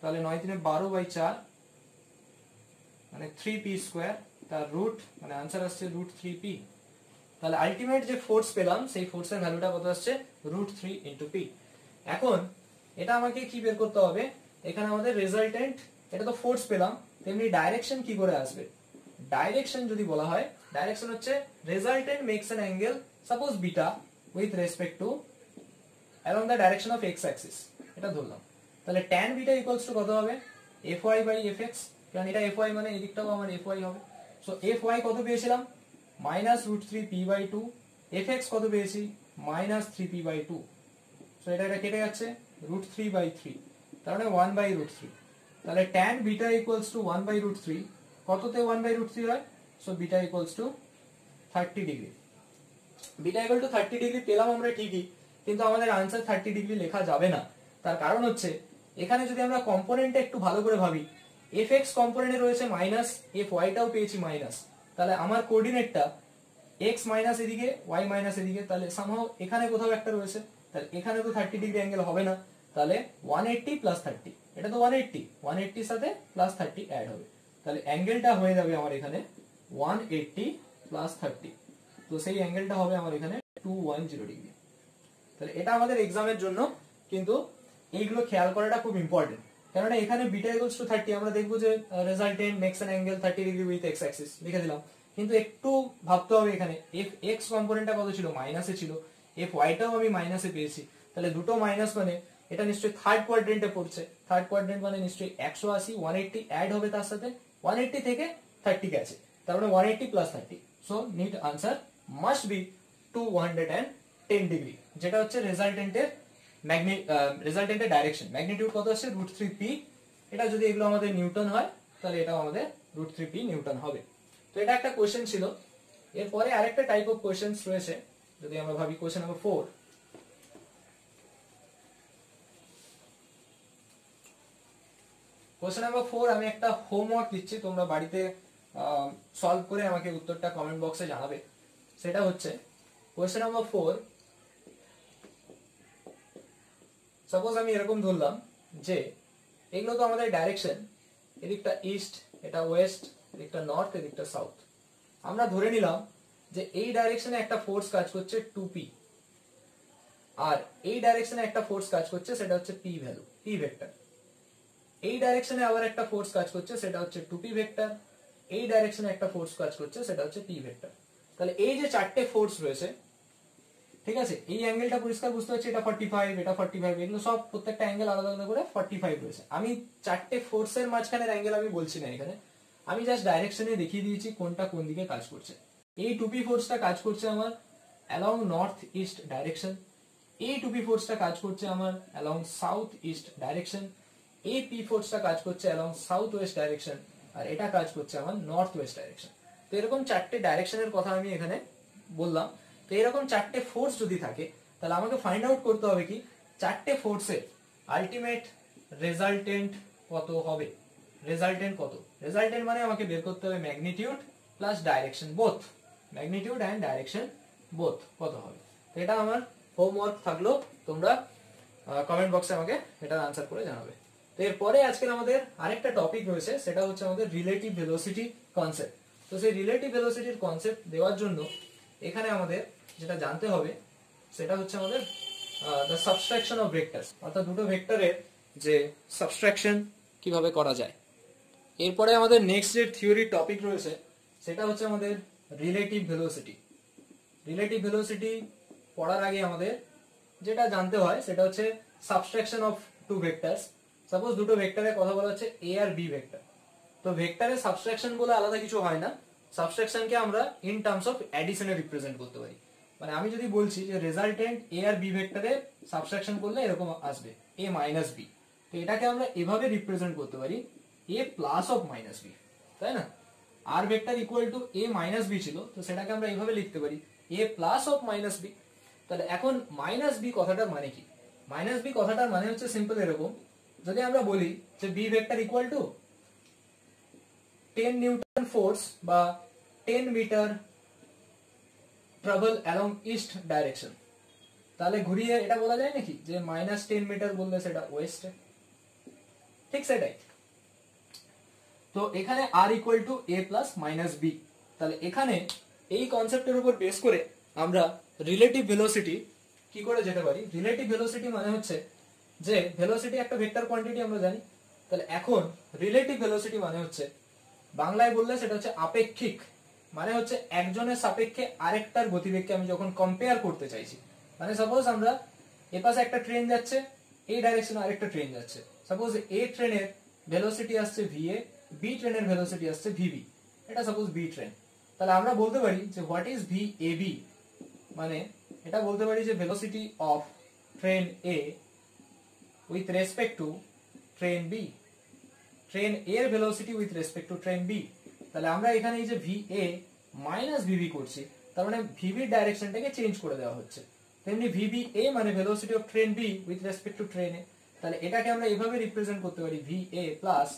তাহলে 9 3 12/4 মানে 3p স্কয়ার, তার রুট মানে आंसर আসছে √3p। তাহলে আলটিমেট যে ফোর্স পেলাম সেই ফোর্সের ভ্যালুটা কত আসছে √3 ইনটু p। এখন এটা আমাকে কি বের করতে হবে, এখানে আমাদের রেজাল্টেন্ট, এটা তো ফোর্স পেলাম, তেমনি ডাইরেকশন কি করে আসবে। ডাইরেকশন যদি বলা হয়, ডাইরেকশন হচ্ছে resultant makes an angle suppose beta with respect to along the direction of x axis, এটা ধরলাম। তাহলে tan বিটা ইকুয়ালস টু কত হবে fy/fx, কারণ এটা fy মানে এই দিকটাও আমার fy হবে। সো fy কত পেয়েছিলাম -√3p/2, fx কত পেয়েছি -3p/2। সো এটা কেটে যাচ্ছে √3/3, তার মানে 1/√3। তাহলে tan বিটা ইকুয়ালস টু 1/√3, কততে 1/√3 হয়, so beta equals two 30 degree. Beta equal two 30 degree পেলাম আমরা ঠিকই, কিন্তু আমাদের आंसर 30 ডিগ্রি লেখা যাবে না। তার কারণ হচ্ছে এখানে যদি আমরা কম্পোনেন্টটা একটু ভালো করে ভাবি, fx কম্পোনেন্টে রয়েছে মাইনাস, fy টাও পেয়েছি মাইনাস, তাহলে আমার কোঅর্ডিনেটটা x মাইনাস এদিকে y মাইনাস এদিকে, তাহলে সামহাও এখানে কোথাও একটা রয়েছে, তাহলে এখানে তো 30 ডিগ্রি অ্যাঙ্গেল হবে না, তাহলে 180 প্লাস 30, এটা তো 180 এর সাথে প্লাস 30 অ্যাড হবে, তাহলে অ্যাঙ্গেলটা হয়ে যাবে আমার এখানে 180 প্লাস 30, তো সেই অ্যাঙ্গেলটা হবে আমার এখানে 210 ডিগ্রি। তাহলে এটা আমাদের এক্সামের জন্য কিন্তু এইগুলো খেয়াল করাটা খুব ইম্পর্টেন্ট, কেননা এখানে বিটা ইকুয়ালস টু 30 আমরা দেখবো যে resultant makes an angle 30 degree with x axis লিখে দিলাম, কিন্তু একটু ভাবতে হবে এখানে f(x) কম্পোনেন্টটা কত ছিল, মাইনাসে ছিল, fy টাও আমি মাইনাসে পেয়েছি, তাহলে দুটো মাইনাস মানে এটা নিশ্চয়ই থার্ড কোয়াড্রেন্টে পড়ছে, থার্ড কোয়াড্রেন্ট মানে নিশ্চয়ই 180 180 অ্যাড হবে তার সাথে, 180 থেকে 30 গেছে, তার মানে 180 plus 30, so net answer must be 210 degree, যেটা হচ্ছে রেজাল্টেন্টের রেজাল্টেন্টের ডাইরেকশন। ম্যাগনিটিউড কত আছে √3p, এটা যদি এগুলো আমাদের নিউটন হয় তাহলে এটাও আমাদের √3p নিউটন হবে। তো এটা একটা কোশ্চেন ছিল। এরপরে আরেকটা টাইপ অফ কোশ্চেনস রয়েছে, যদি আমরা ভাবি কোশ্চেন নাম্বার 4। কোশ্চেন নাম্বার 4 আমি একটা হোমওয়ার্ক দিচ্ছি, তোমরা বাড়িতে সলভ করে আমাকে উত্তরটা কমেন্ট বক্সে জানাবে। সেটা হচ্ছে কোশ্চেন নাম্বার 4, সাপোজ আমি এরকম ধরলাম যে এগুলো তো আমাদের ডাইরেকশন, এদিকটা ইস্ট, এটা ওয়েস্ট, এদিকটা নর্থ, এদিকটা সাউথ। আমরা ধরে নিলাম যে এই ডাইরেকশনে একটা ফোর্স কাজ করছে 2p, আর এই ডাইরেকশনে একটা ফোর্স কাজ করছে সেটা হচ্ছে p ভ্যালু, p ভেক্টর। এই ডাইরেকশনে আবার একটা ফোর্স কাজ করছে সেটা হচ্ছে 2p ভেক্টর, এই ডাইরেকশনে একটা ফোর্স কাজ করছে সেটা হচ্ছে p ভেক্টর। তাহলে এই যে চারটে ফোর্স রয়েছে, ঠিক আছে, এই অ্যাঙ্গেলটা পরিষ্কার বুঝতে হচ্ছে, এটা 45, এটা 45, এগুলো সব প্রত্যেকটা অ্যাঙ্গেল আলাদা আলাদা করে 45 রয়েছে। আমি চারটে ফোর্সের মাঝখানের অ্যাঙ্গেল আমি বলছি না এখানে, আমি জাস্ট ডাইরেকশনে দেখিয়ে দিয়েছি কোনটা কোন দিকে কাজ করছে। এই 2p ফোর্সটা কাজ করছে আমার অ্যালং নর্থ ইস্ট ডাইরেকশন, এই 2p ফোর্সটা কাজ করছে আমার অ্যালং সাউথ ইস্ট ডাইরেকশন, এই p ফোর্সটা কাজ করছে অ্যালং সাউথ ওয়েস্ট ডাইরেকশন, আর এটা কাজ করছে আমার নর্থ ওয়েস্ট ডাইরেকশন। তো এরকম চারটে ডাইরেকশনের কথা আমি এখানে বললাম। তো এরকম চারটে ফোর্স যদি থাকে তাহলে আমাকে ফাইন্ড আউট করতে হবে কি চারটে ফোর্সের আলটিমেট রেজাল্টেন্ট কত হবে। রেজাল্টেন্ট কত, রেজাল্টেন্ট মানে আমাকে বের করতে হবে magnitude plus direction both, magnitude and direction both কত হবে। তো এটা আমার হোমওয়ার্ক থাকলো, তোমরা কমেন্ট বক্সে আমাকে এটার আনসার করে জানাবে। তো এরপরে আজকের আমাদের আরেকটা টপিক রয়েছে, সেটা হচ্ছে আমাদের রিলেটিভ ভেলোসিটি কনসেপ্ট। তো সেই রিলেটিভ ভেলোসিটির কনসেপ্ট দেওয়ার জন্য এখানে আমাদের যেটা জানতে হবে সেটা হচ্ছে আমাদের দ্য সাবট্রাকশন অফ ভেক্টরস, অর্থাৎ দুটো ভেক্টরের যে সাবট্রাকশন কিভাবে করা যায়। এরপরে আমাদের নেক্সট যে থিওরি টপিক রয়েছে সেটা হচ্ছে আমাদের রিলেটিভ ভেলোসিটি। রিলেটিভ ভেলোসিটি পড়ার আগে আমাদের যেটা জানতে হয় সেটা হচ্ছে subtraction of two vectors. Suppose দুটো ভেক্টরের কথা বলা হচ্ছে এ আর বি ভেক্টর, তো ভেক্টরের সাবট্রাকশন বলে আলাদা কিছু হয় না, সাবট্রাকশনকে আমরা ইন টার্মস অফ অ্যাডিশনে রিপ্রেজেন্ট করতে পারি, মানে আমি যদি বলছি যে রেজাল্টেন্ট এ আর বি ভেক্টরে সাবট্রাকশন করলে এরকম আসবে এ মাইনাস বি, তো এটাকে আমরা এভাবে রিপ্রেজেন্ট করতে পারি A plus of minus B, তাই না? R vector equal to A minus B ছিল, তো সেটাকে আমরা এইভাবে লিখতে পারি A plus of minus B. তাহলে এখন মাইনাস বি কথাটার মানে কি? মাইনাস বি কথাটার মানে হচ্ছে সিম্পল এরকম, যদি আমরা বলি যে B vector equal to 10 newton force বা 10 metre travel along east direction, তাহলে ঘুরিয়ে এটা বলা যায় নাকি যে -10 মিটার বললে সেটা ওয়েস্টে, ঠিক সেটাই। তো এখানে R equal to A plus minus B, তাহলে এখানে এই কনসেপ্টের উপর বেস করে আমরা রিলেটিভ ভেলোসিটি কি করে যেতে পারি। রিলেটিভ ভেলোসিটি মানে হচ্ছে যে ভেলোসিটি একটা ভেক্টর কোয়ান্টিটি আমরা জানি, তাহলে এখন রিলেটিভ ভেলোসিটি মানে হচ্ছে বাংলায় বললে সেটা হচ্ছে আপেক্ষিক, মানে হচ্ছে একজনের সাপেক্ষে আরেকটার গতিবেগকে আমি যখন কম্পেয়ার করতে চাইছি। মানে সাপোজ আমরা এ পাশে একটা ট্রেন যাচ্ছে, এই ডাইরেকশনে আরেকটা ট্রেন যাচ্ছে, সাপোজ এ ট্রেনের ভেলোসিটি আসছে ভিএ, বি ট্রেনের ভেলোসিটি আসছে ভিবি, এটা সাপোজ বি ট্রেন, তাহলে আমরা বলতে পারি যে what is V A B, মানে এটা বলতে পারি যে velocity of train A with respect to train B, train A এর velocity with respect to train B. তাহলে আমরা এখানে এই যে ভি এ মাইনাস ভিবি করছি, তার মানে ভিবির ডাইরেকশনটাকে চেঞ্জ করে দেওয়া হচ্ছে। তেমনি ভিবি এ মানে velocity of train B with respect to train A, তাহলে এটাকে আমরা এইভাবে রিপ্রেজেন্ট করতে পারি V A plus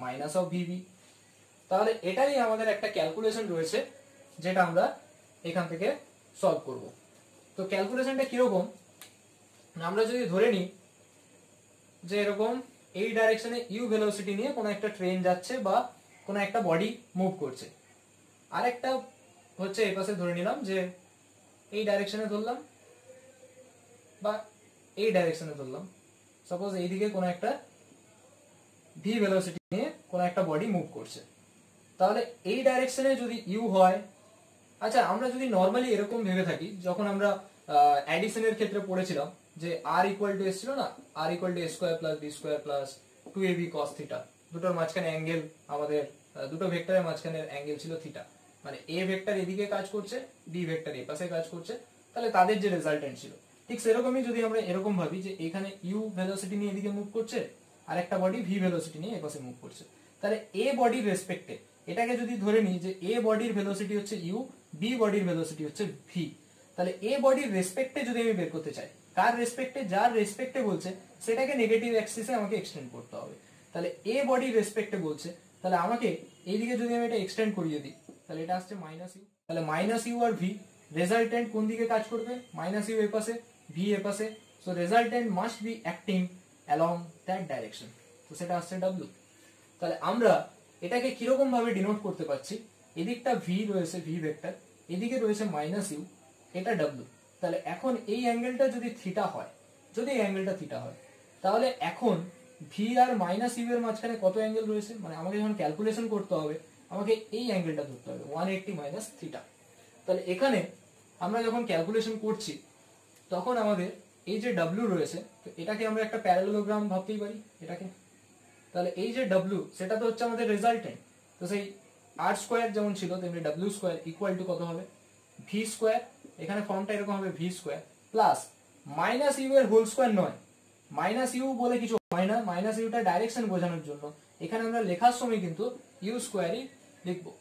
minus of V B. তাহলে এটাই আমাদের একটা ক্যালকুলেশন রয়েছে যেটা আমরা এখান থেকে সলভ করব। তো ক্যালকুলেশনটা কিরকম, আমরা যদি ধরে নিই যে এরকম এই ডাইরেকশনে ইউ ভেলোসিটি নিয়ে কোনো একটা ট্রেন যাচ্ছে বা কোনো একটা বডি মুভ করছে, আরেকটা হচ্ছে এই পাশে ধরে নিলাম যে এই ডাইরেকশনে ধরলাম বা এই ডাইরেকশনে ধরলাম, সাপোজ এইদিকে কোনো একটা ভি ভেলোসিটি নিয়ে কোনো একটা বডি মুভ করছে, তাহলে এই ডাইরেকশনে যদি ইউ হয়, আচ্ছা আমরা যদি নর্মালি এরকম ভেবে থাকি, যখন আমরা অ্যাডিশনের ক্ষেত্রে পড়েছিলাম যে আর ইকুয়াল টু এস ছিল না, R equal to A square plus B square plus 2ab cos theta, দুটোর মাঝখানে অ্যাঙ্গেল আমাদের দুটো ভেক্টরের মাঝখানে অ্যাঙ্গেল ছিল থিটা, মানে এ ভেক্টর এদিকে কাজ করছে, বি ভেক্টর এই পাশে কাজ করছে, তাহলে তাদের যে রেজাল্টেন্ট ছিল ঠিক সেরকমই যদি আমরা এরকম ভাবি যে এখানে ইউ ভেলোসিটি নিয়ে এদিকে মুভ করছে আর একটা বডি ভি ভেলোসিটি নিয়ে এই পাশে মুভ করছে, তাহলে এ বডির রেসপেক্টে এটাকে যদি ধরে নিই যে এ বডির ভেলোসিটি হচ্ছে ইউ, বি বডির ভেলোসিটি হচ্ছে ভি, তাহলে এ বডির রেসপেক্টে যদি আমি বের করতে চাই, কার রেসপেক্টে, যার রেসপেক্টে বলছে সেটাকে নেগেটিভ অ্যাক্সিসে আমাকে এক্সটেন্ড করতে হবে। তাহলে এ বডির রেসপেক্টে বলছে, তাহলে আমাকে এইদিকে যদি আমি এটা এক্সটেন্ড করিয়ে দিই, তাহলে এটা আসছে মাইনাস ইউ, তাহলে মাইনাস ইউ আর ভি, রেজাল্টেন্ট কোন দিকে কাজ করবে, মাইনাস ইউ এ পাশে, ভি এ পাশে, so resultant must be acting along that direction, তো সেটা আসছে ডাব্লিউ। তাহলে আমরা এটাকে কিরকম ভাবে ডিনোট করতে পারছি, এদিকটা ভি রয়েছে ভি ভেক্টর, এদিকে রয়েছে মাইনাস ইউ, এটা ডাব্লিউ। তাহলে এখন এই অ্যাঙ্গেলটা যদি থিটা হয়, যদি এই অ্যাঙ্গেলটা থিটা হয়, তাহলে এখন ভি আর মাইনাস ইউ এর মাঝখানে কত অ্যাঙ্গেল রয়েছে, মানে আমাকে যখন ক্যালকুলেশন করতে হবে আমাকে এই অ্যাঙ্গেলটা ধরতে হবে 180 মাইনাস থিটা। তাহলে এখানে আমরা যখন ক্যালকুলেশন করছি তখন আমাদের এই যে ডাব্লিউ রয়েছে, তো এটাকে আমরা একটা প্যারালেলোগ্রাম ভাবতেই পারি এটাকে, তাহলে এই যে ডাব্লিউ সেটা তো হচ্ছে আমাদের রেজাল্টেন্ট, তো সেই আর স্কোয়ার যেমন ছিল তেমনি ডাব্লিউ স্কোয়ার ইকুয়াল টু কত হবে, ভি স্কোয়ার, এখানে ফর্মটা এরকম হবে V square plus minus U এর হোল স্কোয়ার নয়, মাইনাস ইউ বলে কিছু হয় না, মাইনাস ইউটা ডাইরেকশন বোঝানোর জন্য এখানে আমরা লেখার সময় কিন্তু ইউ স্কোয়ারই লিখবো,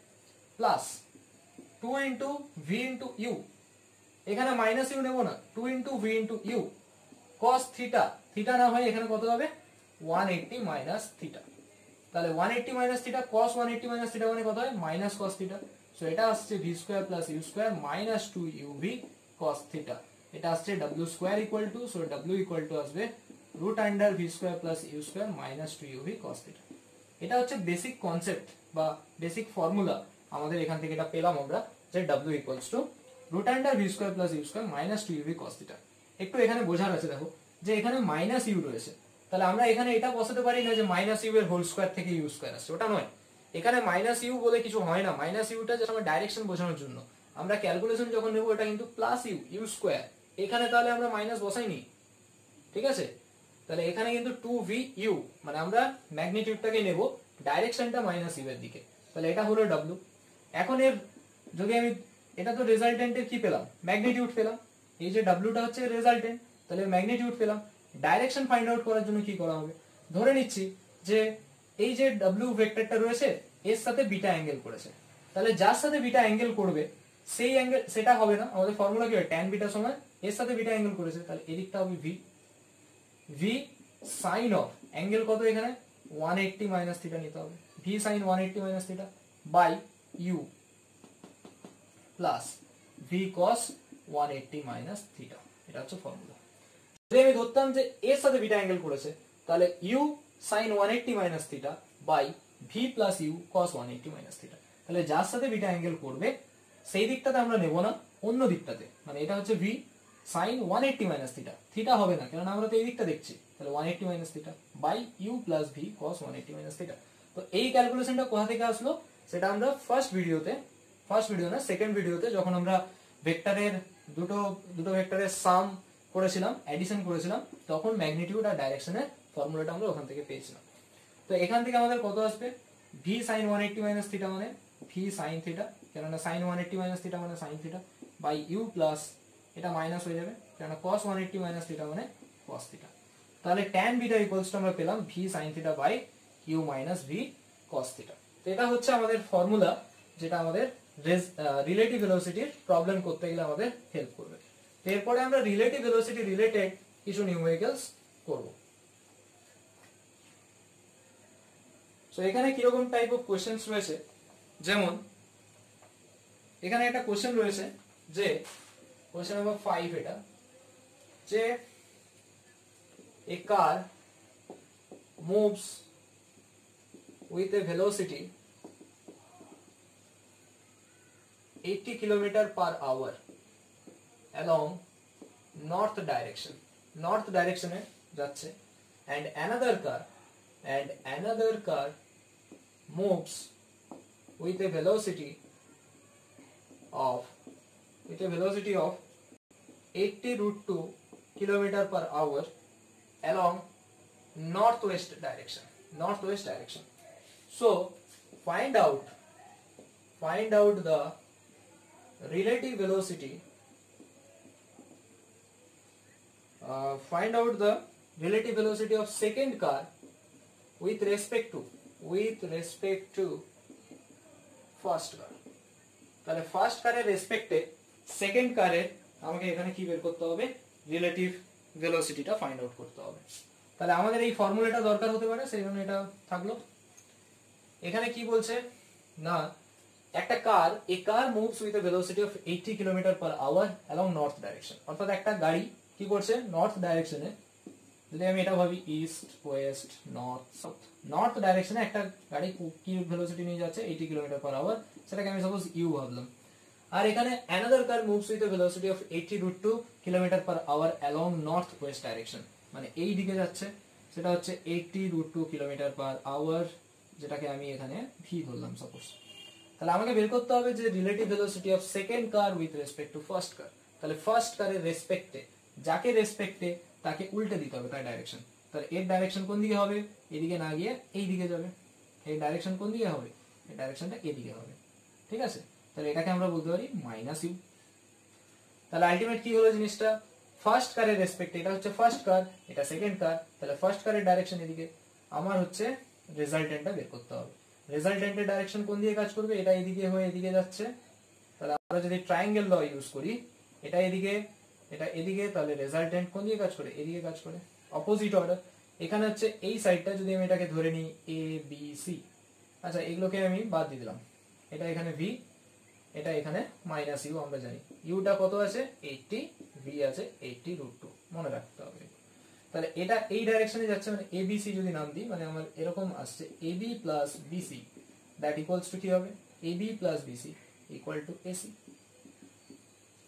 plus 2 into V into U, এখানে মাইনাস ইউ নেবো না, 2 into V into U cos theta, theta না হয় এখানে কত হবে 180 মাইনাস থিটা, তাহলে 180 minus theta cos 180 minus theta মানে কত হয় মাইনাস কস থিটা, সো এটা আসছে V square plus U square minus 2 UV cos theta, এটা আসছে W square equal to, so W equal to আসবে root under V square plus U square minus 2 UV cos theta. এটা হচ্ছে বেসিক কনসেপ্ট বা বেসিক ফর্মুলা, আমাদের এখান থেকে এটা পেলাম আমরা যে W equals to root under V square plus U square minus 2 UV cos theta. একটু এখানে বোঝার আছে, দেখো যে এখানে মাইনাস ইউ রয়েছে, তাহলে আমরা এখানে এটা বসাতে পারি না যে মাইনাস ইউ এর হোল স্কোয়ার থেকে ইউ স্কোয়ার আসছে, ওটা নয়, এখানে মাইনাস ইউ বলে কিছু হয় না, মাইনাস ইউটা জাস্ট আমরা ডাইরেকশন বোঝানোর জন্য, আমরা ক্যালকুলেশন যখন নেব এটা কিন্তু প্লাস ইউ ইউ স্কোয়ার, এখানে তাহলে আমরা মাইনাস বসাইনি, ঠিক আছে, তাহলে এখানে কিন্তু 2v ইউ, মানে আমরা ম্যাগনিটিউডটাকে নেব ডাইরেকশনটা মাইনাস ইউ এর দিকে, তাহলে এটা হলো ডাব্লিউ। এখন এর যদি আমি এটা তো রেজাল্টেন্টের কি পেলাম, ম্যাগনিটিউড পেলাম। এই যে ডাব্লিউটা হচ্ছে রেজাল্টেন্ট, তাহলে ম্যাগনিটিউড পেলাম। ডাইরেকশন ফাইন্ড আউট করার জন্য কি করা হবে, ধরে নিচ্ছি যে এই যে ডাব্লিউ ভেক্টরটা রয়েছে এর সাথে বিটা অ্যাঙ্গেল করেছে, তাহলে যার সাথে বিটা অ্যাঙ্গেল করবে সেই অ্যাঙ্গেল, সেটা হবে না, আমাদের ফর্মুলা কি হয়, ট্যান বিটা সমান এর সাথে বিটা অ্যাঙ্গেল করেছে, তাহলে এদিকটা হবে V, V sine of angle কত এখানে 180 মাইনাস থিটা নিতে হবে, V sine 180 minus theta by U plus V cos 180 minus theta, এটা হচ্ছে ফর্মুলা। যদি আমি ধরতাম যে এর সাথে বিটা অ্যাঙ্গেল করেছে, তাহলে U sine 180 minus theta by V plus U cos 180 minus theta, তাহলে যার সাথে বিটা অ্যাঙ্গেল করবে সেই দিকটাতে আমরা নেব না, অন্য দিকটাতে, মানে এটা হচ্ছে V sine 180 minus theta, theta হবে না কারণ আমরা তো এই দিকটা দেখছি, তাহলে 180 minus theta by U plus V cos 180 minus theta. তো এই ক্যালকুলেশনটা কোথা থেকে আসলো, সেটা আমরা ফার্স্ট ভিডিও না সেকেন্ড ভিডিওতে যখন আমরা ভেক্টরের দুটো ভেক্টরের সাম করেছিলাম, অ্যাডিশন করেছিলাম, তখন ম্যাগনিটিউড আর ডাইরেকশনের ফর্মুলাটা আমরা ওখান থেকে পেয়েছিলাম। তো এখান থেকে আমাদের কত আসবে, ভি সাইন 180 মাইনাস থিটা মানে ভি সাইন থিটা, কেননা সাইন 180 মাইনাস থিটা মানে sine theta, by U plus এটা মাইনাস হয়ে যাবে কেননা cos 180 মাইনাস থিটা মানে cos থিটা, তাহলে tan বিটা ইকুয়ালস টু আমরা পেলাম V sine theta by U minus V cos theta. তো এটা হচ্ছে আমাদের ফর্মুলা, যেটা আমাদের রিলেটিভ ভেলোসিটির প্রবলেম করতে গেলে আমাদের হেল্প করবে। এরপরে আমরা রিলেটিভ ভেলোসিটি রিলেটেড কিছু নিউমেরিক্যালস করব। সো এখানে কিরকম টাইপ অফ কোশ্চেন্স রয়েছে, যেমন এখানে একটা কোশ্চেন রয়েছে যে কোশ্চেন নাম্বার 5, এটা যে a car moves with a velocity 80 km per hour along north direction এ যাচ্ছে, and another car moves with a velocity of 80√2 km per hour along northwest direction. So find out the relative velocity of second car with respect to first car. তাহলে ফার্স্ট কারের রেসপেক্টে সেকেন্ড কারের আমাকে এখানে কি বের করতে হবে, রিলেটিভ ভেলোসিটিটা ফাইন্ড আউট করতে হবে। তাহলে আমাদের এই ফর্মুলাটা দরকার হতে পারে, সেই জন্য এটা থাকলো। এখানে কি বলছে না, একটা a car moves with a velocity of 80 km per hour along north direction, অর্থাৎ একটা গাড়ি কি করছে নর্থ ডাইরেকশনে, যদি আমি এটা ভাবি east West north south, north ডাইরেকশনে একটা গাড়ি কি ভেলোসিটি নিয়ে যাচ্ছে 80 km per hour, সেটাকে আমি সাপোজ ইউ ভাবলাম। আর এখানে another car moves with a velocity of 80√2 km per hour along north west direction, মানে এই দিকে যাচ্ছে, সেটা হচ্ছে 80√2 km per hour, যেটাকে আমি এখানে ভি ধরলাম সাপোজ। তাহলে আমাকে বের করতে হবে যে relative velocity of second car with respect to first car. তাহলে ফার্স্ট কারের রেসপেক্টে, যাকে রেসপেক্টে তাকে উল্টে দিতে হবে তার ডাইরেকশন। তাহলে এর ডাইরেকশন কোন দিকে হবে, এদিকে না গিয়ে এই দিকে যাবে। এর ডাইরেকশন কোন দিকে হবে, এর ডাইরেকশনটা এদিকে হবে, ঠিক আছে। তাহলে এটাকে আমরা বলতে পারি মাইনাস ইউ। তাহলে আলটিমেট কি হলো জিনিসটা, ফার্স্ট কারের রেসপেক্টে, এটা হচ্ছে ফার্স্ট কার, এটা সেকেন্ড কার, তাহলে ফার্স্ট কারের ডাইরেকশন এদিকে, আমার হচ্ছে রেজাল্টেন্টটা বের করতে হবে। রেজাল্টেন্টের ডাইরেকশন কোন দিকে কাজ করবে, এটা এদিকে হয়ে এদিকে যাচ্ছে, তাহলে আমরা যদি ট্রায়াঙ্গেল ল ইউজ করি, এটা এদিকে এটা এদিকে, তাহলে রেজাল্টেন্ট কোন দিকে কাজ করে, এদিকে কাজ করে, অপোজিট অর্ডার। এখানে হচ্ছে এই সাইডটা যদি আমি এটাকে ধরে নিই এ বি সি, আচ্ছা এগুলোকে আমি বাদ দিয়ে দিলাম, এটা এখানে ভি, এটা এখানে মাইনাস ইউ, আমরা জানি ইউটা কত আছে 80, ভি আছে 80√2, মনে রাখতে হবে। তাহলে এটা এই ডাইরেকশনে যাচ্ছে, মানে এবিসি যদি নাম দিই, মানে আমার এরকম আসছে AB plus BC that equals to কি হবে, AB plus BC equal to AC.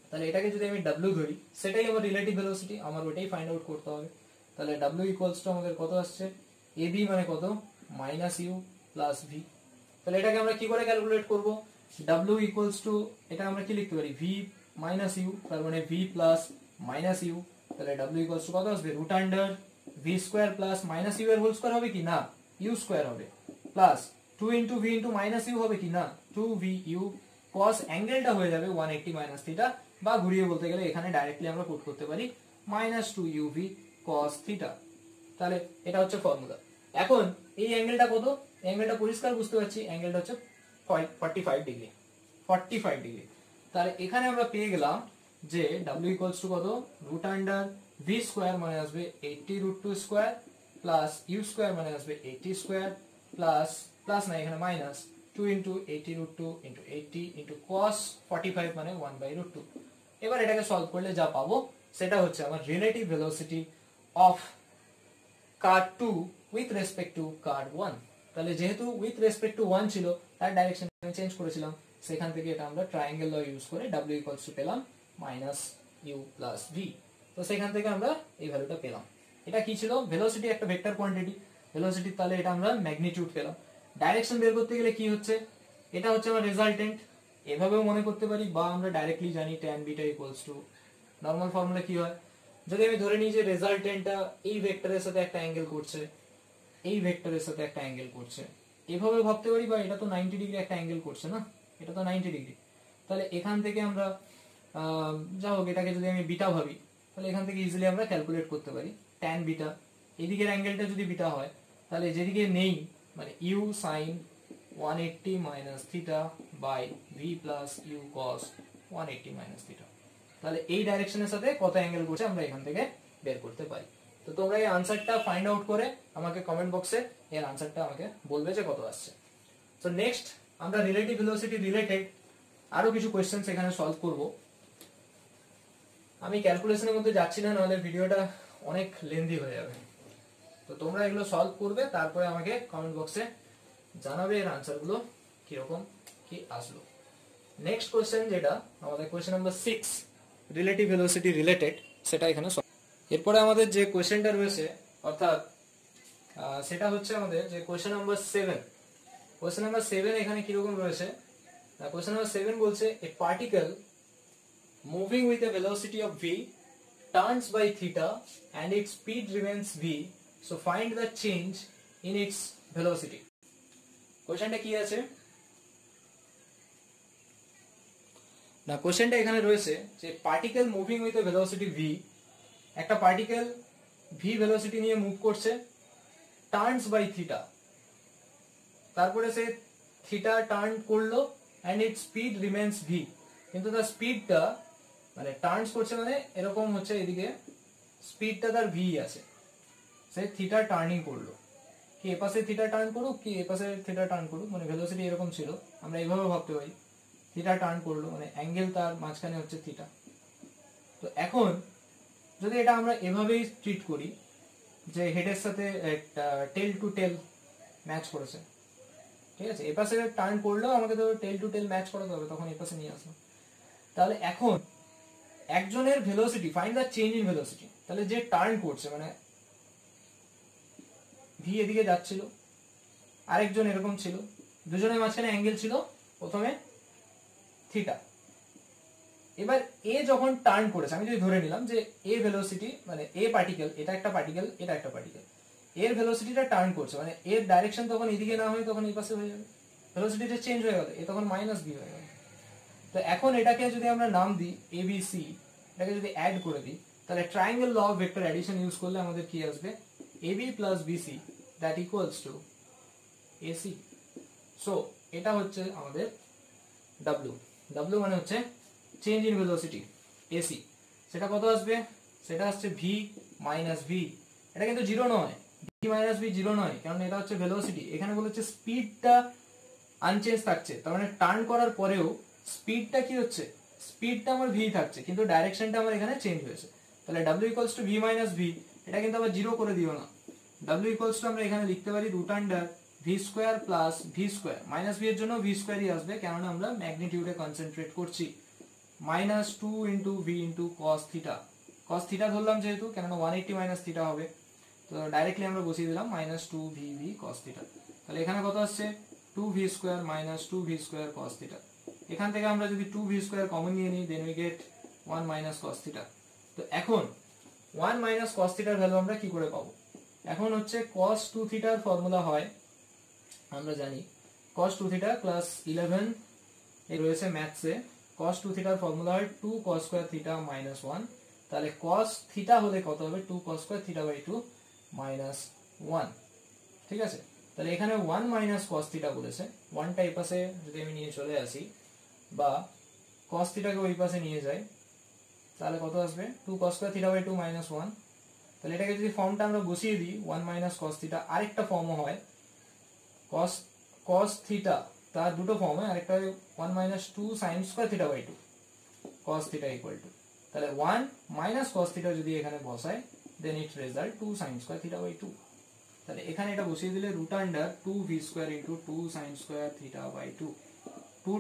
তাহলে এটাকে যদি আমি ডাব্লিউ ধরি, সেটাই আমার রিলেটিভ ভেলোসিটি, আমার ওটাই ফাইন্ড আউট করতে হবে। তাহলে ডাব্লিউ ইকুয়ালস টু আমাদের কত আসছে, এবি মানে কত মাইনাস ইউ প্লাস ভি। তাহলে এটাকে আমরা কি করে ক্যালকুলেট করব, ডাব্লিউ ইকুয়ালস টু, এটা আমরা কি লিখতে পারি, ভি মাইনাস ইউ, তার মানে ভি প্লাস মাইনাস ইউ, তাহলে ডাব্লিউ ইকুয়ালস টু কত আসবে, root under V square plus minus U এর হোল স্কোয়ার হবে কি না, ইউ স্কোয়ার হবে, plus 2 into V into minus U হবে কি না, 2 ভি ইউ cos অ্যাঙ্গেলটা হয়ে যাবে 180 মাইনাস থিটা, বা ঘুরিয়ে বলতে গেলে এখানে ডাইরেক্টলি আমরা পুট করতে পারি -2uv cos থিটা। তাহলে এটা হচ্ছে ফর্মুলা। এখন এই অ্যাঙ্গেলটা কত, অ্যাঙ্গেলটা পরিষ্কার বুঝতে পারছি, অ্যাঙ্গেলটা হচ্ছে 45 ডিগ্রি, 45 ডিগ্রি। তাহলে এখানে আমরা পেয়ে গেলাম যে w ইকুয়ালস টু কত, রুট আন্ডার v স্কয়ার মানে আসবে 80√2 স্কয়ার প্লাস u স্কয়ার মানে আসবে 80 স্কয়ার প্লাস না এখানে minus 2 into 80√2 into 80 into cos 45 মানে 1/√2। এবার এটাকে সলভ করলে যা পাবো সেটা হচ্ছে আমার relative velocity of car 2 with respect to car 1। তাহলে যেহেতু উইথ রেসপেক্ট টু 1 ছিল তার ডাইরেকশন চেঞ্জ করেছিলাম, সেখান থেকে এটা আমরা ট্রায়াঙ্গেল ল ইউজ করে w ইকুয়ালস টু পেলাম -u প্লাস v। তো সেখান থেকে আমরা এই ভ্যালুটা পেলাম। এটা কি ছিল, ভেলোসিটি একটা ভেক্টর কোয়ান্টিটি, ভেলোসিটি, তাহলে এটা আমরা ম্যাগনিটিউড পেলাম। ডাইরেকশন বের করতে গেলে কি হচ্ছে, এটা হচ্ছে আমার রেজাল্টেন্ট, এভাবেও মনে করতে পারি, বা আমরা ডাইরেক্টলি জানি tan beta equals two, normal formula কি হয়, যদি আমি ধরে নিই যে রেজাল্টেন্টটা এই ভেক্টরের সাথে একটা অ্যাঙ্গেল করছে, এই ভেক্টরের সাথে একটা অ্যাঙ্গেল করছে, এভাবে ভাবতে পারি, বা এটা তো 90 ডিগ্রি একটা অ্যাঙ্গেল করছে না, এটা তো 90 ডিগ্রি। তাহলে এখান থেকে আমরা যা হোক এটাকে যদি আমি বিটা ভাবি, তাহলে এখান থেকে ইজিলি আমরা ক্যালকুলেট করতে পারি tan বিটা, এদিকের অ্যাঙ্গেলটা যদি বিটা হয় তাহলে যেদিকে নেই মানে u sin 180 minus theta by v plus u cos 180 minus theta, তাহলে এই ডাইরেকশনের সাথে কত অ্যাঙ্গেল করছে আমরা এখান থেকে বের করতে পারি। তো তোমরা এই আনসারটা ফাইন্ড আউট করে আমাকে কমেন্ট বক্সে এর আনসারটা আমাকে বলবে যে কত আসছে। সো নেক্সট আমরা রিলেটিভ ভেলোসিটি রিলেটেড আরো কিছু কোশ্চেন এখানে সলভ করব। আমি ক্যালকুলেশনের মধ্যে যাচ্ছি না, নাহলে ভিডিওটা অনেক লেন্দি হয়ে যাবে। তো তোমরা এগুলো সলভ করবে, তারপরে আমাকে কমেন্ট বক্সে জানাবে এর আনসারগুলো কিরকম কি আসলো। নেক্সট কোশ্চেন যেটা আমাদের question number 6 relative velocity related, সেটা এখানে এরপরে আমাদের যে কোশ্চেনটা রয়েছে অর্থাৎ সেটা হচ্ছে আমাদের যে কোশ্চেন নাম্বার 7। কোশ্চেন নাম্বার 7 এখানে কিরকম রয়েছে, কোশ্চেন নাম্বার 7 বলছে এ particle moving with a velocity of v turns by theta and its speed remains v, so find the change in its velocity। কোশ্চেনটা কি আছে না, কোশ্চেনটা এখানে রয়েছে যে particle moving with a velocity v, একটা পার্টিকেল v ভেলোসিটি নিয়ে মুভ করছে, টার্নস বাই থিটা, তারপরে সে থিটা টার্ন করলো and its speed remains v, কিন্তু তার স্পিডটা মানে টার্নস করছে মানে এরকম হচ্ছে, এদিকে স্পিডটা তার v আছে, সে থিটা টার্নিং করলো, কি এপাশে থিটা টার্ন করুক কি এপাশে থিটা টার্ন করুক, মানে ভেলোসিটি এরকম ছিল, আমরা এইভাবে ভাবতে পারি থিটা টার্ন করলো মানে অ্যাঙ্গেল তার মাঝখানে হচ্ছে থিটা। তো এখন যদি এটা আমরা এভাবেই ট্রিট করি যে হেডের সাথে টেল টু টেল ম্যাচ করেছে, ঠিক আছে, এপাশে টার্ন করলেও আমাকে তো টেল টু টেল ম্যাচ করাতে হবে, তখন এপাশে নিয়ে আসবো। তাহলে এখন একজনের velocity, find the change in velocity, তাহলে যে টার্ন করছে মানে ভি এদিকে যাচ্ছিল, আরেকজন এরকম ছিল, দুজনের মাঝখানে অ্যাঙ্গেল ছিল প্রথমে থিটা। এবার এ যখন টার্ন করেছে, আমি যদি ধরে নিলাম যে এ ভেলোসিটি মানে এ পার্টিকেল, এটা একটা পার্টিকেল, এটা একটা পার্টিকেল, এর ভেলোসিটিটা টার্ন করছে মানে এর ডাইরেকশন তখন এদিকে না হয় তখন এই পাশে হয়ে যাবে, ভেলোসিটিটা চেঞ্জ হয়ে গেল, এ তখন মাইনাস বি হয়ে গেল। তো এখন এটাকে যদি আমরা নাম দিই এবিসি, এটাকে যদি অ্যাড করে দিই, তাহলে triangle law of vector addition use করলে আমাদের কি আসবে, AB plus BC that equals to AC. So এটা হচ্ছে আমাদের ডাব্লিউ, ডাব্লিউ মানে হচ্ছে চেঞ্জ ইন ভেলোসিটি এসি, সেটা কত আসবে, সেটা আসছে ভি মাইনাস ভি, এটা কিন্তু জিরো নয়, ভি মাইনাস ভি জিরো নয়, কারণ এটা হচ্ছে ভেলোসিটি, এখানে বলেছে স্পিডটা আনচেঞ্জ থাকছে, তার মানে টার্ন করার পরেও স্পিডটা কি হচ্ছে, স্পিডটা আমার ভি থাকছে কিন্তু ডাইরেকশনটা আমার এখানে চেঞ্জ হয়েছে। তাহলে w equals two V minus V, এটা কিন্তু আবার জিরো করে দিও না, w ইকুয়ালস টু আমরা এখানে লিখতে পারি root under V square plus V square, minus V এর জন্য ভি স্কোয়ারই আসবে কেননা আমরা ম্যাগনিটিউডে কনসেন্ট্রেট করছি, minus 2 into V into cos theta, cos theta ধরলাম যেহেতু কেননা 180 মাইনাস থিটা হবে, তো ডাইরেক্টলি আমরা বসিয়ে দিলাম minus 2 V V cos theta. তাহলে এখানে কত আসছে 2 V square minus 2 V square cos theta, এখান থেকে আমরা যদি 2 ভি স্কোয়ার কমন নিয়ে নিই then we get 1 minus cos theta. তো এখন 1 মাইনাস কস থিটার ভ্যালু আমরা কি করে পাবো, এখন হচ্ছে cos 2 থিটার ফর্মুলা হয় আমরা জানি cos 2 থিটা প্লাস 11 এই রয়েছে ম্যাথসে cos 2 থিটার ফর্মুলা হয় 2 cos স্কয়ার থিটা মাইনাস 1, তাহলে cos থিটা হলে কত হবে 2 cos square theta by 2 minus 1। ঠিক আছে, তাহলে এখানে 1 মাইনাস cos থিটা বলেছে, 1টা এই পাশে যদি আমি নিয়ে চলে আসি বা cos থিটাকে ওই পাশে নিয়ে যাই তাহলে কত আসবে 2 cos square theta by 2 minus 1। তাহলে এটাকে যদি ফর্মটা আমরা বসিয়ে দিই 1 মাইনাস cos থিটা, আরেকটা ফর্মও হয় cos থিটা, তার দুটো ফর্ম হয়, আরেকটা 1 minus 2 sin square theta by 2 cos theta equal to, তাহলে 1 মাইনাস cos থিটা যদি এখানে বসাই then it result 2 sin square theta by 2। তাহলে এখানে এটা বসিয়ে দিলে root under 2 v square into 2 sin square theta by 2,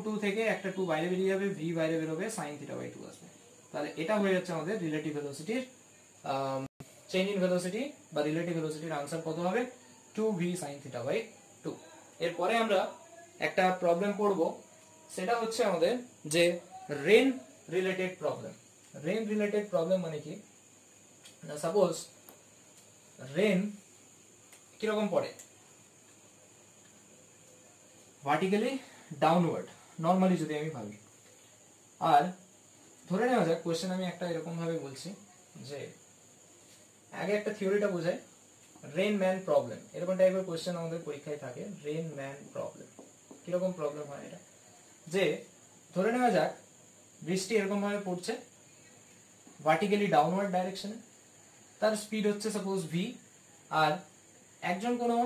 2 থেকে একটা 2 বাইরে বেরিয়ে যাবে, v বাইরে বের হবে, sin থিটা বাই 2 আসবে। তাহলে এটা হয়ে যাচ্ছে আমাদের রিলেটিভ ভেলোসিটির চেঞ্জ ইন ভেলোসিটি বা রিলেটিভ ভেলোসিটির आंसर কত হবে 2v sin থিটা বাই 2। এরপরে আমরা একটা প্রবলেম পড়ব, সেটা হচ্ছে আমাদের যে rain related problem. Rain related problem মানে কি, সাপোজ রেন কিরকম পড়ে, ভার্টিক্যালি ডাউনওয়ার্ড নরমালি যদি আমি ভাবি। আর ধরে নেওয়া যাক কোশ্চেন আমি একটা এরকম ভাবে বলছি যে আগে একটা থিওরিটা বোঝাই, রেন ম্যান প্রবলেম, এরকম টাইপের কোশ্চেন আমাদের পরীক্ষায় থাকে। রেন ম্যান প্রবলেম কিরকম প্রবলেম হয় এটা, যে ধরে নেওয়া যাক বৃষ্টি এরকম ভাবে পড়ছে ভার্টিক্যালি ডাউনওয়ার্ড ডাইরেকশনে, তার স্পিড হচ্ছে সাপোজ v, আর একজন কোনো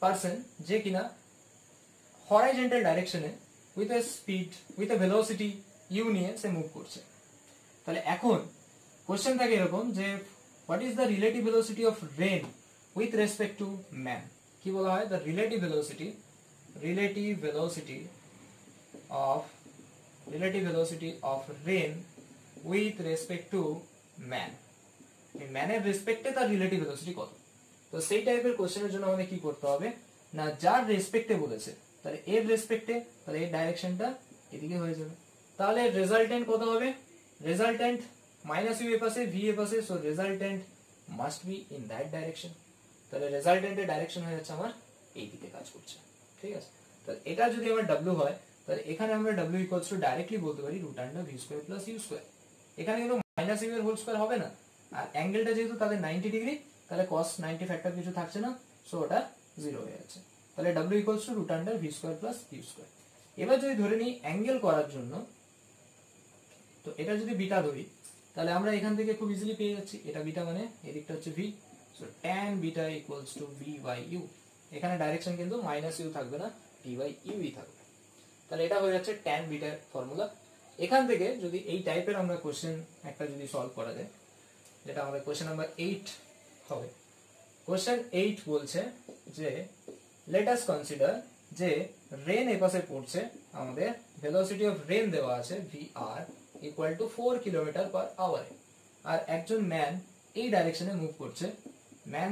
পারসন যে কিনা হরাইজন্টাল ডাইরেকশনে with a speed with a velocity u নিয়ে সে মুভ করছে। তাহলে এখন কোশ্চেন থাকে এরকম যে what is the relative velocity of rain with respect to man. কি বলা হয়, the relative velocity of rain with respect to man, ম্যানের রেসপেক্টে তার রিলেটিভ ভেলোসিটি কত। তো সেই টাইপের কোশ্চেনের জন্য আমাদের কি করতে হবে না, যার রেসপেক্টে বলেছে তাহলে এর রেসপেক্টে, তাহলে এর ডাইরেকশনটা এদিকে হয়ে যাবে। তাহলে রেজাল্টেন্ট কত হবে, রেজাল্টেন্ট মাইনাস ইউ এ পাশে ভি এ পাশে, so resultant must be in that direction. তাহলে রেজাল্টেন্টের ডাইরেকশন হয়ে যাচ্ছে আমার এই দিকে কাজ করছে। ঠিক আছে, তাহলে এটা যদি আমার w হয় তাহলে এখানে আমরা w ইকুয়ালস টু ডাইরেক্টলি বলতে পারি root under V square plus U square. এখানে কিন্তু মাইনাস ইউ এর হোল স্কয়ার হবে না, আর অ্যাঙ্গেলটা যেহেতু তাদের 90 ডিগ্রি তাহলে cos 90 ফ্যাক্টর কিছু থাকছে না, সো ওটা 0 হয়ে যাচ্ছে। তাহলে w equals to root under V square plus U square. এবার যদি ধরে নিই অ্যাঙ্গেল করার জন্য, তো এটা যদি বিটা ধরি তাহলে আমরা এখান থেকে খুব ইজিলি পেয়ে যাচ্ছি, এটা বিটা মানে এদিকটা হচ্ছে v, so tan beta equals to v by u। এখানে ডাইরেকশন কিন্তু মাইনাস ইউ থাকবে না, v বাই ইউ ই থাকবে। তাহলে এটা হয়ে যাচ্ছে tan বিটার ফর্মুলা। এখান থেকে যদি এই টাইপের আমরা কোশ্চেন একটা যদি সলভ করা যায়, যেটা আমাদের কোশ্চেন নাম্বার 8 হবে। কোশ্চেন 8 বলছে যে লেট আস কনসিডার যে রেন এপাশে পড়ছে, আমাদের ভেলোসিটি অফ রেন দেওয়া আছে vr equal to 4 kilometre per আওয়ারে, আর একজন ম্যান এই ডাইরেকশনে মুভ করছে, ম্যান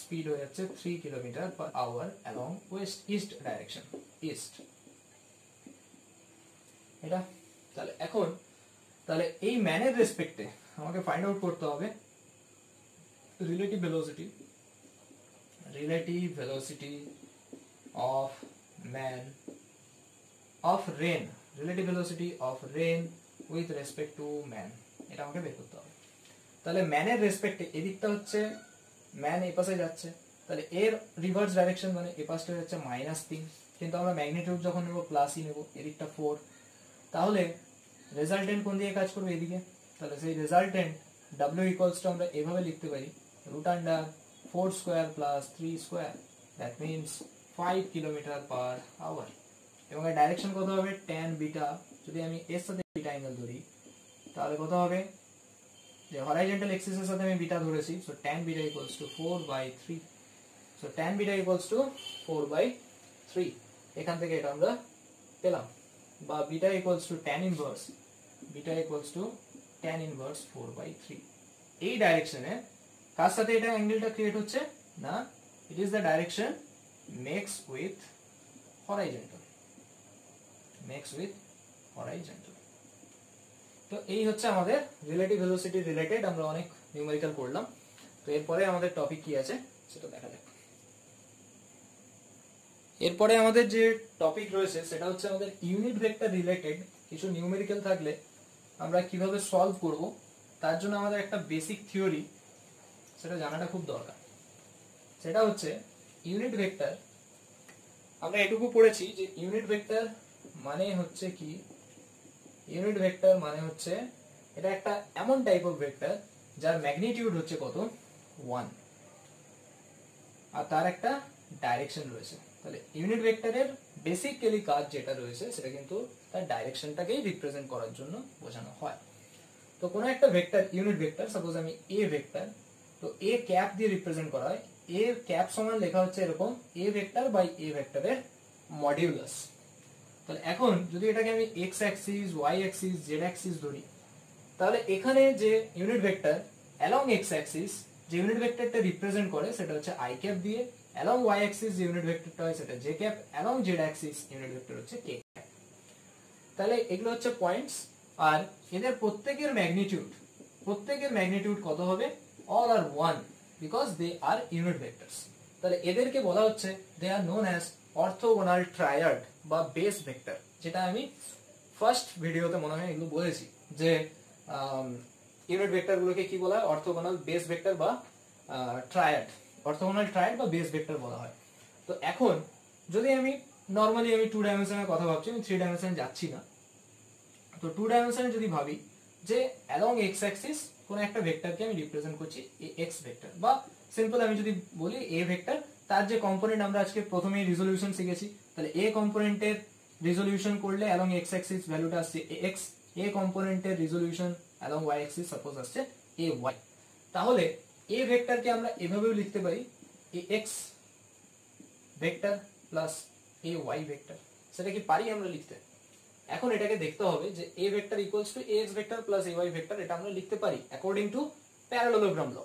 স্পিড হয়ে যাচ্ছে 3 kilometre per hour along west east direction, east এটা। তাহলে এখন তাহলে এই ম্যানের রেসপেক্টে আমাকে ফাইন্ড আউট করতে হবে relative velocity of man of rain, relative velocity of rain with respect to man, এটা আমাকে বের করতে হবে। তাহলে ম্যানের রেসপেক্টে এদিকটা হচ্ছে ম্যান এই পাশে যাচ্ছে, তাহলে এর রিভার্স ডাইরেকশন মানে এই পাশটা হচ্ছে -3, কিন্তু আমরা ম্যাগনিটিউড যখন নেব প্লাসই নেব, এদিকটা 4, তাহলে রেজাল্টেন্ট কোন দিকে কাজ করবে এদিকে। তাহলে সেই রেজাল্টেন্ট w ইকুয়ালস টু আমরা এভাবে লিখতে পারি root under 4 square plus 3 square, that means 5 kilometre per hour. এবং এর ডাইরেকশন কত হবে tan বিটা, যদি আমি এর সাথে বিটা অ্যাঙ্গেল ধরি তাহলে কত হবে, যে হরাইজন্টাল এক্সিস এর সাথে আমি বিটা ধরেছি, so tan beta equals two 4/3, so tan beta equals two 4/3। এখান থেকে এটা আমরা পেলাম, বা beta equals two tan inverse, beta equals two tan inverse 4/3। এই ডাইরেকশনে কার সাথে এটা অ্যাঙ্গেলটা ক্রিয়েট হচ্ছে না, it is the direction makes with horizontal, তো এই হচ্ছে আমাদের রিলেটিভ ভেলোসিটি রিলেটেড আমরা অনেক নিউমেরিক্যাল করলাম। তো এরপরে আমাদের টপিক কি আছে সেটা দেখা যাক। এরপরে আমাদের যে টপিক রয়েছে সেটা হচ্ছে আমাদের ইউনিট ভেক্টর রিলেটেড কিছু নিউমেরিক্যাল থাকলে আমরা কিভাবে সলভ করব তার জন্য আমাদের একটা বেসিক থিওরি সেটা জানাটা খুব দরকার। সেটা হচ্ছে ইউনিট ভেক্টর। আমরা এটুকু পড়েছি যে ইউনিট ভেক্টর মানে হচ্ছে কি, ইউনিট ভেক্টর মানে হচ্ছে এটা একটা এমন টাইপ অফ ভেক্টর যার ম্যাগনিটিউড হচ্ছে কত 1 আর তার একটা ডাইরেকশন রয়েছে। তাহলে ইউনিট ভেক্টরের বেসিক্যালি কাজ যেটা রয়েছে সেটা কিন্তু তার ডাইরেকশনটাকেই রিপ্রেজেন্ট করার জন্য বোঝানো হয়। তো কোনো একটা ভেক্টর ইউনিট ভেক্টর, সাপোজ আমি এ ভেক্টর, তো এ ক্যাপ দিয়ে রিপ্রেজেন্ট করা হয়। এ ক্যাপ সমান লেখা হচ্ছে এরকম এ ভেক্টর বাই এ ভেক্টরের মডিউলাস। তাহলে এখন যদি এটাকে আমি X axis, Y axis, Z axis ধরি, তাহলে এখানে যে unit vector along x axis যে ইউনিট ভেক্টরটা রিপ্রেজেন্ট করে সেটা হচ্ছে আই ক্যাপ দিয়ে, অ্যালং ওয়াই অ্যাক্সিস যে ইউনিট ভেক্টরটা হয় সেটা J cap, along Z axis unit vector হচ্ছে কে ক্যাপ। তাহলে এগুলো হচ্ছে পয়েন্টস, আর এদের প্রত্যেকের ম্যাগনিটিউড কত হবে? All are 1 because they are unit vectors. তাহলে এদেরকে বলা হচ্ছে they are known as orthogonal triad বা বেস ভেক্টর, যেটা আমি ফার্স্ট ভিডিওতে মনে হয় এগুলো বলেছি যে ইউনিট ভেক্টর গুলোকে কি বলা হয়? অর্থোগোনাল বেস ভেক্টর বা ট্রায়াড, অর্থোগোনাল ট্রায়াড বা বেস ভেক্টর বলা হয়। তো এখন যদি আমি নর্মালি আমি 2 ডাইমেনশনের কথা ভাবছি, আমি 3 ডাইমেনশনে যাচ্ছি না। তো 2 ডাইমেনশনে যদি ভাবি যে অ্যালং এক্স অ্যাক্সিস কোন একটা ভেক্টরকে আমি রিপ্রেজেন্ট করছি এক্স ভেক্টর, বা সিম্পল আমি যদি বলি এ ভেক্টর, তার যে কম্পোনেন্ট আমরা আজকে প্রথমেই রিজলিউশন শিখেছি, তাহলে এ কম্পোনেন্টের রিজলিউশন করলে অ্যালং এক্স অ্যাক্সিস ভ্যালুটা আসছে এক্স, এ কম্পোনেন্টের resolution along Y axis suppose আসছে এ ওয়াই। তাহলে এ ভেক্টরকে আমরা এভাবেও লিখতে পারি এ x vector plus A Y vector. সেটা কি পারি আমরা লিখতে? এখন এটাকে দেখতে হবে যে a vector equals to ax vector plus ay vector, এটা আমরা লিখতে পারি অ্যাকর্ডিং টু প্যারালেলোগ্রাম ল।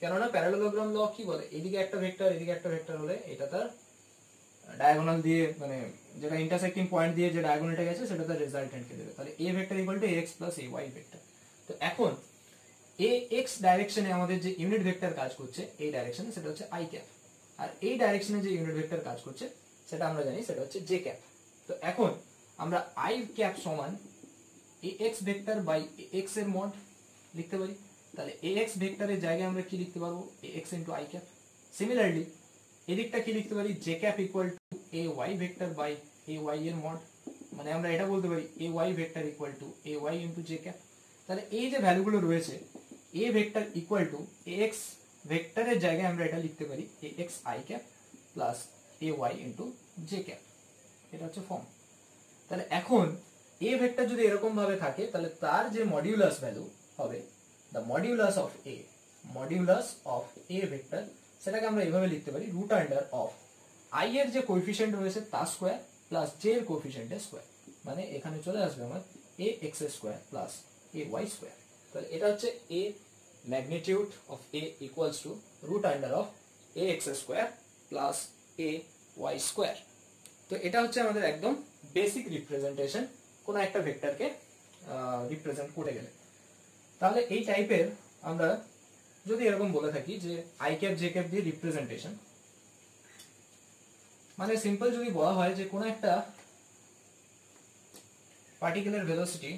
কেননা প্যারালেলোগ্রাম ল কি বলে? এদিকে একটা ভেক্টর এদিকে একটা ভেক্টর হলে এটা তার ডায়াগোনাল দিয়ে, মানে যেটা ইন্টারসেক্টিং পয়েন্ট দিয়ে যে ডায়াগোনালটা গেছে সেটা তার রেজাল্টেন্টকে দেবে। তাহলে a vector equal to ax plus ay vector. তো এখন ax ডাইরেকশনে আমাদের যে ইউনিট ভেক্টর কাজ করছে এই ডাইরেকশনে সেটা হচ্ছে i ক্যাপ, আর এই ডাইরেকশনে যে ইউনিট ভেক্টর কাজ করছে সেটা আমরা জানি সেটা হচ্ছে j ক্যাপ। তো এখন আমরা i ক্যাপ সমান ax ভেক্টর বাই ax এর মড লিখতে পারি। তাহলে ax ভেক্টরের জায়গায় আমরা কি লিখতে পারবো? ax into i cap. Similarly এদিকটা কি লিখতে পারি? j cap equal to ay vector by ay এর মড, মানে আমরা এটা বলতে পারি ay vector equal to ay into j cap. তাহলে এই যে ভ্যালুগুলো রয়েছে a vector equal to ax ভেক্টরের জায়গায় আমরা এটা লিখতে পারি ax i cap plus ay into j cap. এটা হচ্ছে ফর্ম। তাহলে এখন a ভেক্টর যদি এরকম ভাবে থাকে তাহলে তার যে মডিউলাস ভ্যালু হবে, the modulus of a vector, সেটাকে আমরা এইভাবে লিখতে পারি রুট আন্ডার অফ i এর যে কোএফিসিয়েন্ট রয়েছে তার স্কয়ার প্লাস j এর কোএফিসিয়েন্টের স্কয়ার, মানে এখানে চলে আসবে আমার ax square plus ay square. তাহলে এটা হচ্ছে a magnitude of a equals to root under of ax square plus ay square. তো এটা হচ্ছে আমাদের একদম বেসিক রিপ্রেজেন্টেশন কোন একটা ভেক্টরকে রিপ্রেজেন্ট করতে গেলে। তাহলে এই টাইপের আমরা যদি এরকম বলে থাকি যে i ক্যাপ j ক্যাপ দিয়ে রিপ্রেজেন্টেশন, মানে সিম্পল যদি বলা হয় যে কোন একটা particular velocity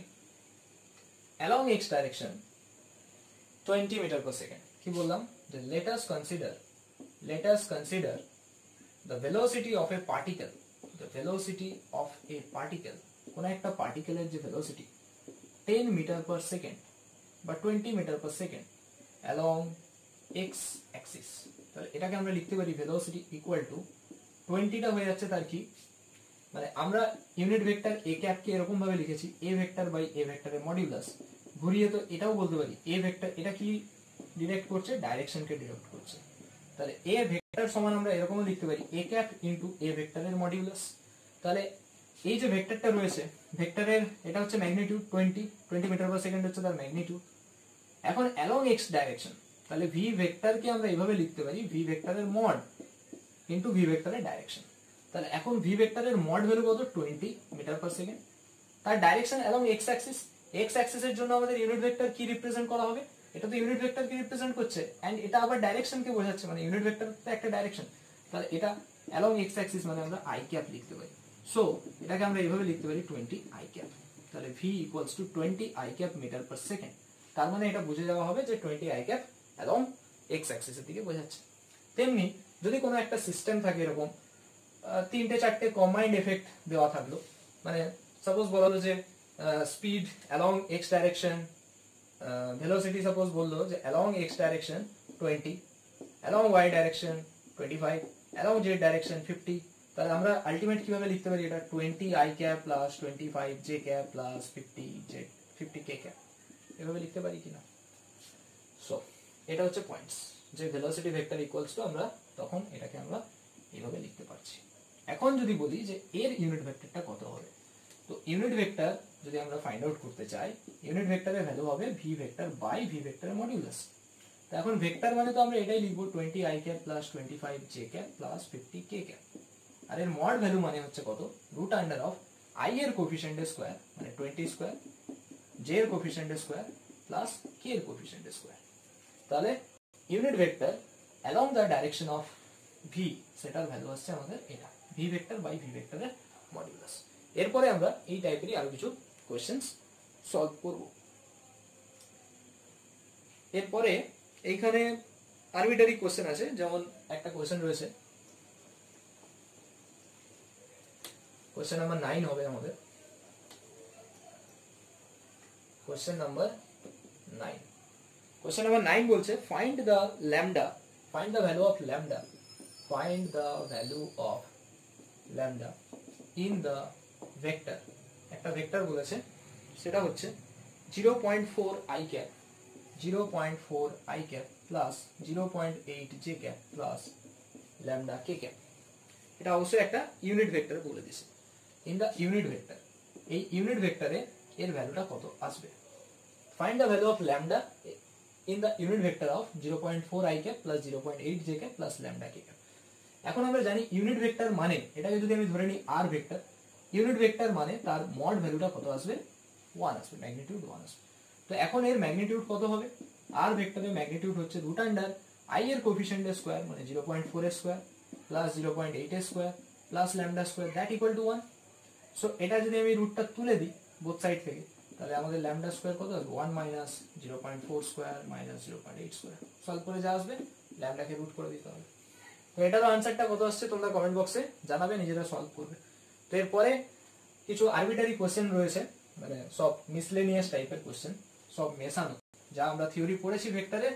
along x direction 20 metre per second, কি বললাম যে let us consider the velocity of a particle, কোন একটা পার্টিকেলের যে ভেলোসিটি 10 মিটার পার সেকেন্ড বা 20 metre per second along x axis। তাহলে এটাকে আমরা লিখতে পারি ভেলোসিটি ইকুয়াল টু 20টা হয়ে যাচ্ছে তার কি, মানে আমরা ইউনিট ভেক্টর a ক্যাপ কে এরকম ভাবে লিখেছি a ভেক্টর বাই a ভেক্টরের মডিউলাস, ঘুরিয়ে তো এটাও বলতে পারি a ভেক্টর, এটা কি ডিরেক্ট করছে? ডাইরেকশনকে ডিরেক্ট করছে। তাহলে a ভেক্টর সমান আমরা এরকমও লিখতে পারি a ক্যাপ ইনটু a ভেক্টরের মডিউলাস। তাহলে এই যে ভেক্টরটা রয়েছে ভেক্টরের এটা হচ্ছে ম্যাগনিটিউড 20 মিটার পার সেকেন্ড হচ্ছে তার ম্যাগনিটিউড। এখন অ্যালং x ডাইরেকশন, তাহলে v ভেক্টরকে আমরা এইভাবে লিখতে পারি v ভেক্টরের মড ইনটু v ভেক্টরের ডাইরেকশন। তাহলে এখন v ভেক্টরের মড ভ্যালু কত? 20 মিটার পার সেকেন্ড। তার direction along x Axis, x অ্যাক্সিসের জন্য আমাদের ইউনিট ভেক্টর কি রিপ্রেজেন্ট করা হবে? এটা তো ইউনিট ভেক্টরকে রিপ্রেজেন্ট করছে এন্ড এটা আবার ডাইরেকশনকে বোঝাচ্ছে, মানে ইউনিট ভেক্টর তো একটা ডাইরেকশন। তাহলে এটা অ্যালং এক্স অ্যাক্সিস মানে আমরা আই ক্যাপ লিখতে পারি। সো এটাকে আমরা এইভাবে লিখতে পারি 20 আই ক্যাপ। তাহলে v equals to 20 I cap metre per second. তার মানে এটা বুঝে যাওয়া হবে যে 20 আই ক্যাপ অ্যালং এক্স অ্যাক্সিসের দিকে বোঝাচ্ছে। তেমনি যদি কোনো একটা সিস্টেম থাকে এরকম তিনটে চারটে কম্বাইন্ড এফেক্ট দেওয়া থাকলো, মানে সাপোজ বলা হলো যে speed along x direction, velocity suppose বললো যে along x direction 20, along Y direction 25, along z direction 50। তাহলে আমরা আলটিমেট কিভাবে লিখতে পারি এটা 20 I cap plus 25 J cap plus 50 z 50 K cap, এভাবে লিখতে পারি কিনা। সো এটা হচ্ছে পয়েন্টস যে ভেলোসিটি ভেক্টর ইকুয়ালস টু আমরা তখন এটাকে আমরা এইভাবে লিখতে পারছি। এখন যদি বলি যে এর ইউনিট ভেক্টরটা কত হবে, তো ইউনিট ভেক্টর যদি আমরা ফাইন্ড আউট করতে চাই, ইউনিট ভেক্টরের ভ্যালু হবে ভি ভেক্টর বাই ভি ভেক্টরের মডিউলাস। তো এখন ভেক্টর মানে তো আমরা এটাই লিখবো 20 I cap plus 25 J cap plus 50 K cap. আর এর মড ভ্যালু মানে হচ্ছে কত, রুট আন্ডার অফ আই এর কোফিশিয়েন্টের স্কয়ার মানে 20 স্কয়ার, জে এর কোফিশিয়েন্টের স্কয়ার প্লাস কে এর কোফিশিয়েন্টের স্কয়ার। তাহলে unit vector along the direction of V, সেটার ভ্যালু হচ্ছে আমাদের এটা ভি ভেক্টর বাই ভি ভেক্টরের মডিউলাস। এরপরে আমরা এই টাইপেরই আরো কিছু কোশ্চেন্স সলভ করব। এরপরে এইখানে আরবিটারি কোশ্চেন আছে, যেমন একটা কোশ্চেন রয়েছে, কোশ্চেন নাম্বার 9 হবে আমাদের। কোশ্চেন নাম্বার 9, কোশ্চেন নাম্বার 9 বলছে find the lambda, find the value of lambda, find the value of lambda in the vector. একটা ভেক্টর বলেছে, সেটা হচ্ছে 0.4 I cap, 0.4 I cap plus 0.8 J cap plus lambda K cap. এটা অবশ্যই একটা ইউনিট ভেক্টর বলে দিছে। ইন দ্য ইউনিট ভেক্টর, এই ইউনিট ভেক্টরে এর ভ্যালুটা কত আসবে। Find the value of lambda in the unit vector of 0.4 I cap plus 0.8 J cap plus lambda K cap. এখন আমরা জানি ইউনিট ভেক্টর মানে, এটাকে যদি আমি ধরে নিই আর ভেক্টর, ইউনিট ভেক্টর মানে তার মড ভ্যালুটা কত আসবে, 1 আসবে, ম্যাগনিটিউড 1 আসবে। তো এখন এর ম্যাগনিটিউড কত হবে, আর ভেক্টরের ম্যাগনিটিউড হচ্ছে রুট আন্ডার আই এর কোফিশিয়েন্টের স্কয়ার মানে 0.4 এর স্কয়ার প্লাস 0.8 এর square plus lambda square that equal two 1। So এটা যদি আমি রুটটা তুলে দিই বোথ সাইড থেকে, তাহলে আমাদের ল্যামডা স্কয়ার কত আসবে, 1 minus 0.4 square minus 0.8 square. Solve করে যা আসবে ল্যামডাকে রুট করে দিতে হবে। তো এটারও আনসারটা কত আসছে তোমরা কমেন্ট বক্সে জানাবে, নিজেরা সলভ করবে। তো এরপরে কিছু আরবিটারি কোশ্চেন রয়েছে, মানে সব মিসলেনিয়াস টাইপের কোশ্চেন, সব মেশানো, যা আমরা থিওরি পড়েছি ভেক্টরের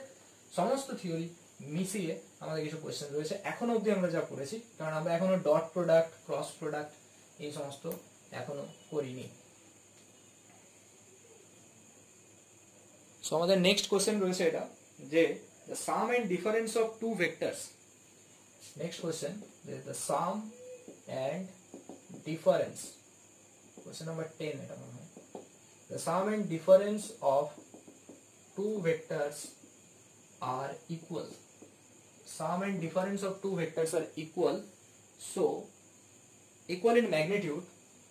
সমস্ত থিওরি মিশিয়ে আমাদের কিছু কোশ্চেন রয়েছে এখনো অবধি আমরা যা পড়েছি, কারণ আমরা এখনো ডট প্রোডাক্ট, ক্রস প্রোডাক্ট এই সমস্ত এখনো করিনি। সো আমাদের নেক্সট কোশ্চেন রয়েছে এটা, যে the sum and difference of two vectors. Next question is the sum and difference. Question number 10 এটা মনে হয়। The sum and difference of two vectors are equal. Sum and difference of two vectors are equal. So equal in magnitude,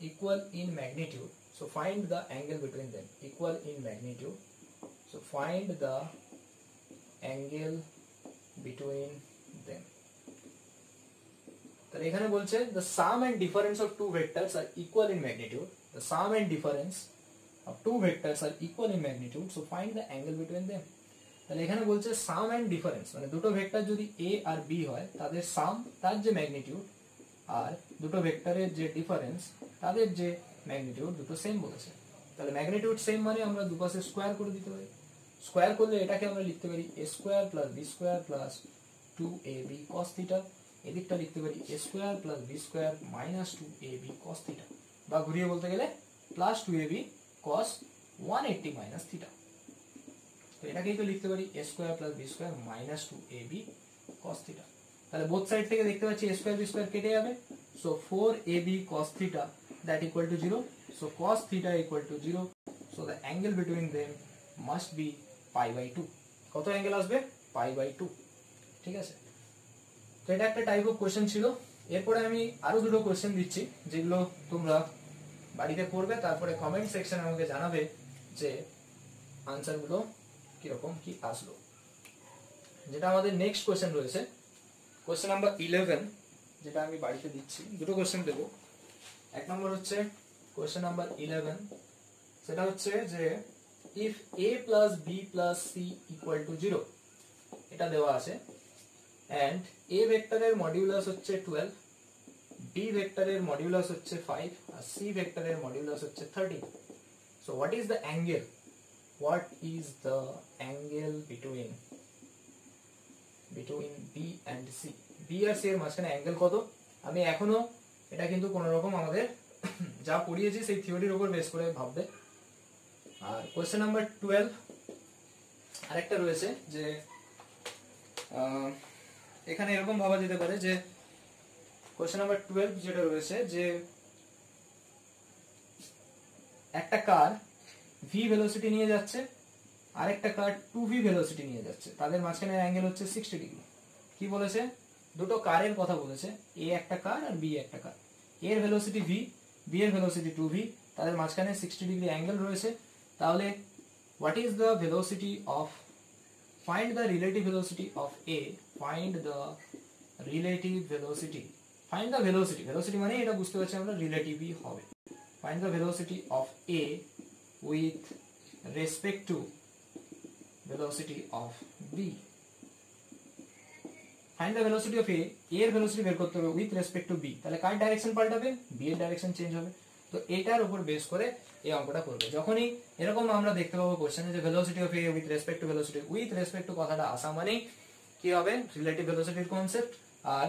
equal in magnitude. So find the angle between them. Equal in magnitude. So find the angle between them. তাহলে এখানে বলছে the sum and difference of two vectors are equal in magnitude. The sum and difference of two vectors are equal in magnitude. So find the angle between them. তাহলে এখানে বলছে sum and difference, মানে দুটো ভেক্টর যদি a আর b হয়, তাদের সাম, তার যে ম্যাগনিটিউড, আর দুটো ভেক্টরের যে ডিফারেন্স, তাদের যে ম্যাগনিটিউড দুটো সেম বলেছে। তাহলে ম্যাগনিটিউড সেম মানে আমরা দুপাশে স্কয়ার করে দিতে পারি। স্কয়ার করলে এটাকে আমরা লিখতে পারি a square plus b square plus 2ab cos theta. এদিকটা লিখতে পারি a square plus b square minus 2ab cos theta, বা ঘুরিয়ে বলতে গেলে plus 2ab cos 180 minus theta. তো এটাকেই তো লিখতে পারি a square plus b square minus 2ab cos theta. তাহলে বোথ সাইড থেকে দেখতে পাচ্ছি a স্কয়ার b স্কয়ার কেটে যাবে। So 4ab cos theta that equal to 0। So cos theta equal to 0। So the angle between them must be pi by 2। কত অ্যাঙ্গেল আসবে, পাই বাই 2। ঠিক আছে, তো এটা একটা টাইপ অফ কোশ্চেন ছিল। এরপরে আমি আরো দুটো কোশ্চেন দিচ্ছি, যেগুলো তোমরা বাড়িতে করবে, তারপরে কমেন্ট সেকশনে আমাকে জানাবে যে আনসারগুলো কিরকম কি আসলো। যেটা আমাদের নেক্সট কোশ্চেন রয়েছে, কোশ্চেন নাম্বার 11, যেটা আমি বাড়িতে দিচ্ছি, দুটো কোশ্চেন দেবো। এক নম্বর হচ্ছে কোশ্চেন নাম্বার 11, সেটা হচ্ছে যে if a plus b plus c equal to 0, এটা দেওয়া আছে, অ্যান্ড a ভেক্টরের মডিউলাস হচ্ছে 12, b ভেক্টরের মডিউলাস হচ্ছে 5, আর c ভেক্টরের মডিউলাস হচ্ছে 13। So what is the angle, what is the angle between b and c? b আর c এর মাঝখানে অ্যাঙ্গেল কত? আমি এখনো এটা কিন্তু কোন রকম আমাদের যা পড়িয়েছি সেই থিওরির উপর বেস করে ভাববে। আর কোশ্চেন নাম্বার 12 আরেকটা রয়েছে যে এখানে এরকম ভাবা যেতে পারে যে কোশ্চেন নাম্বার 12 যেটা রয়েছে যে একটা কার v ভেলোসিটি নিয়ে যাচ্ছে, আরেকটা কার 2v ভেলোসিটি নিয়ে যাচ্ছে, তাদের মাঝখানের অ্যাঙ্গেল হচ্ছে 60 ডিগ্রি। কি বলেছে? দুটো কারের কথা বলেছে, a একটা কার আর b একটা কার। a এর ভেলোসিটি v, b এর ভেলোসিটি 2v, তাদের মাঝখানে 60 ডিগ্রি অ্যাঙ্গেল রয়েছে। তাহলে what is the velocity of, find the relative velocity of a, find the relative velocity, find the velocity, velocity মানে এটা বুঝতে পারছি আমরা রিলেটিভই হবে। find the velocity of a with respect to velocity of b, find the velocity of a এর ভেলোসিটি বের করতে হবে with respect to b, তাহলে কার ডাইরেকশন পাল্টাবে? b এর ডাইরেকশন চেঞ্জ হবে। তো এটার উপর বেস করে এই অঙ্কটা করবে। যখনই এরকম আমরা দেখতে পাবো কোশ্চেনে যে velocity of A with respect to velocity, with respect to কথাটা আসা মানেই কি হবে? রিলেটিভ ভেলোসিটির কনসেপ্ট। আর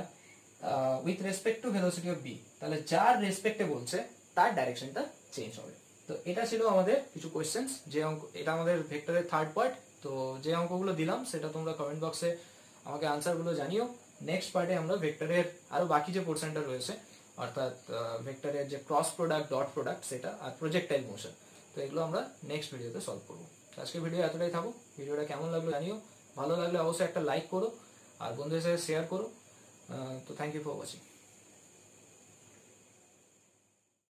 with respect to velocity of B, তাহলে যার রেসপেক্টে বলছে তার ডাইরেকশনটা চেঞ্জ হবে। তো এটা ছিল আমাদের কিছু কোশ্চেন্স, যে অঙ্ক, এটা আমাদের ভেক্টরের থার্ড পার্ট। তো যে অঙ্কগুলো দিলাম সেটা তোমরা কমেন্ট বক্সে আমাকে আনসারগুলো জানিও। নেক্সট পার্টে আমরা ভেক্টরের আরো বাকি যে পোর্শনটা রয়েছে, অর্থাৎ ভেক্টরের যে ক্রস প্রোডাক্ট, ডট প্রোডাক্ট, সেটা আর প্রজেক্টাইল মোশন, তো এগুলো আমরা নেক্সট ভিডিওতে সলভ করবো। আজকে ভিডিও এতটাই থাকুক। ভিডিওটা কেমন লাগলো জানিও, ভালো লাগলে অবশ্যই একটা লাইক করো আর বন্ধুদের সাথে শেয়ার করো। তো থ্যাংক ইউ ফর ওয়াচিং।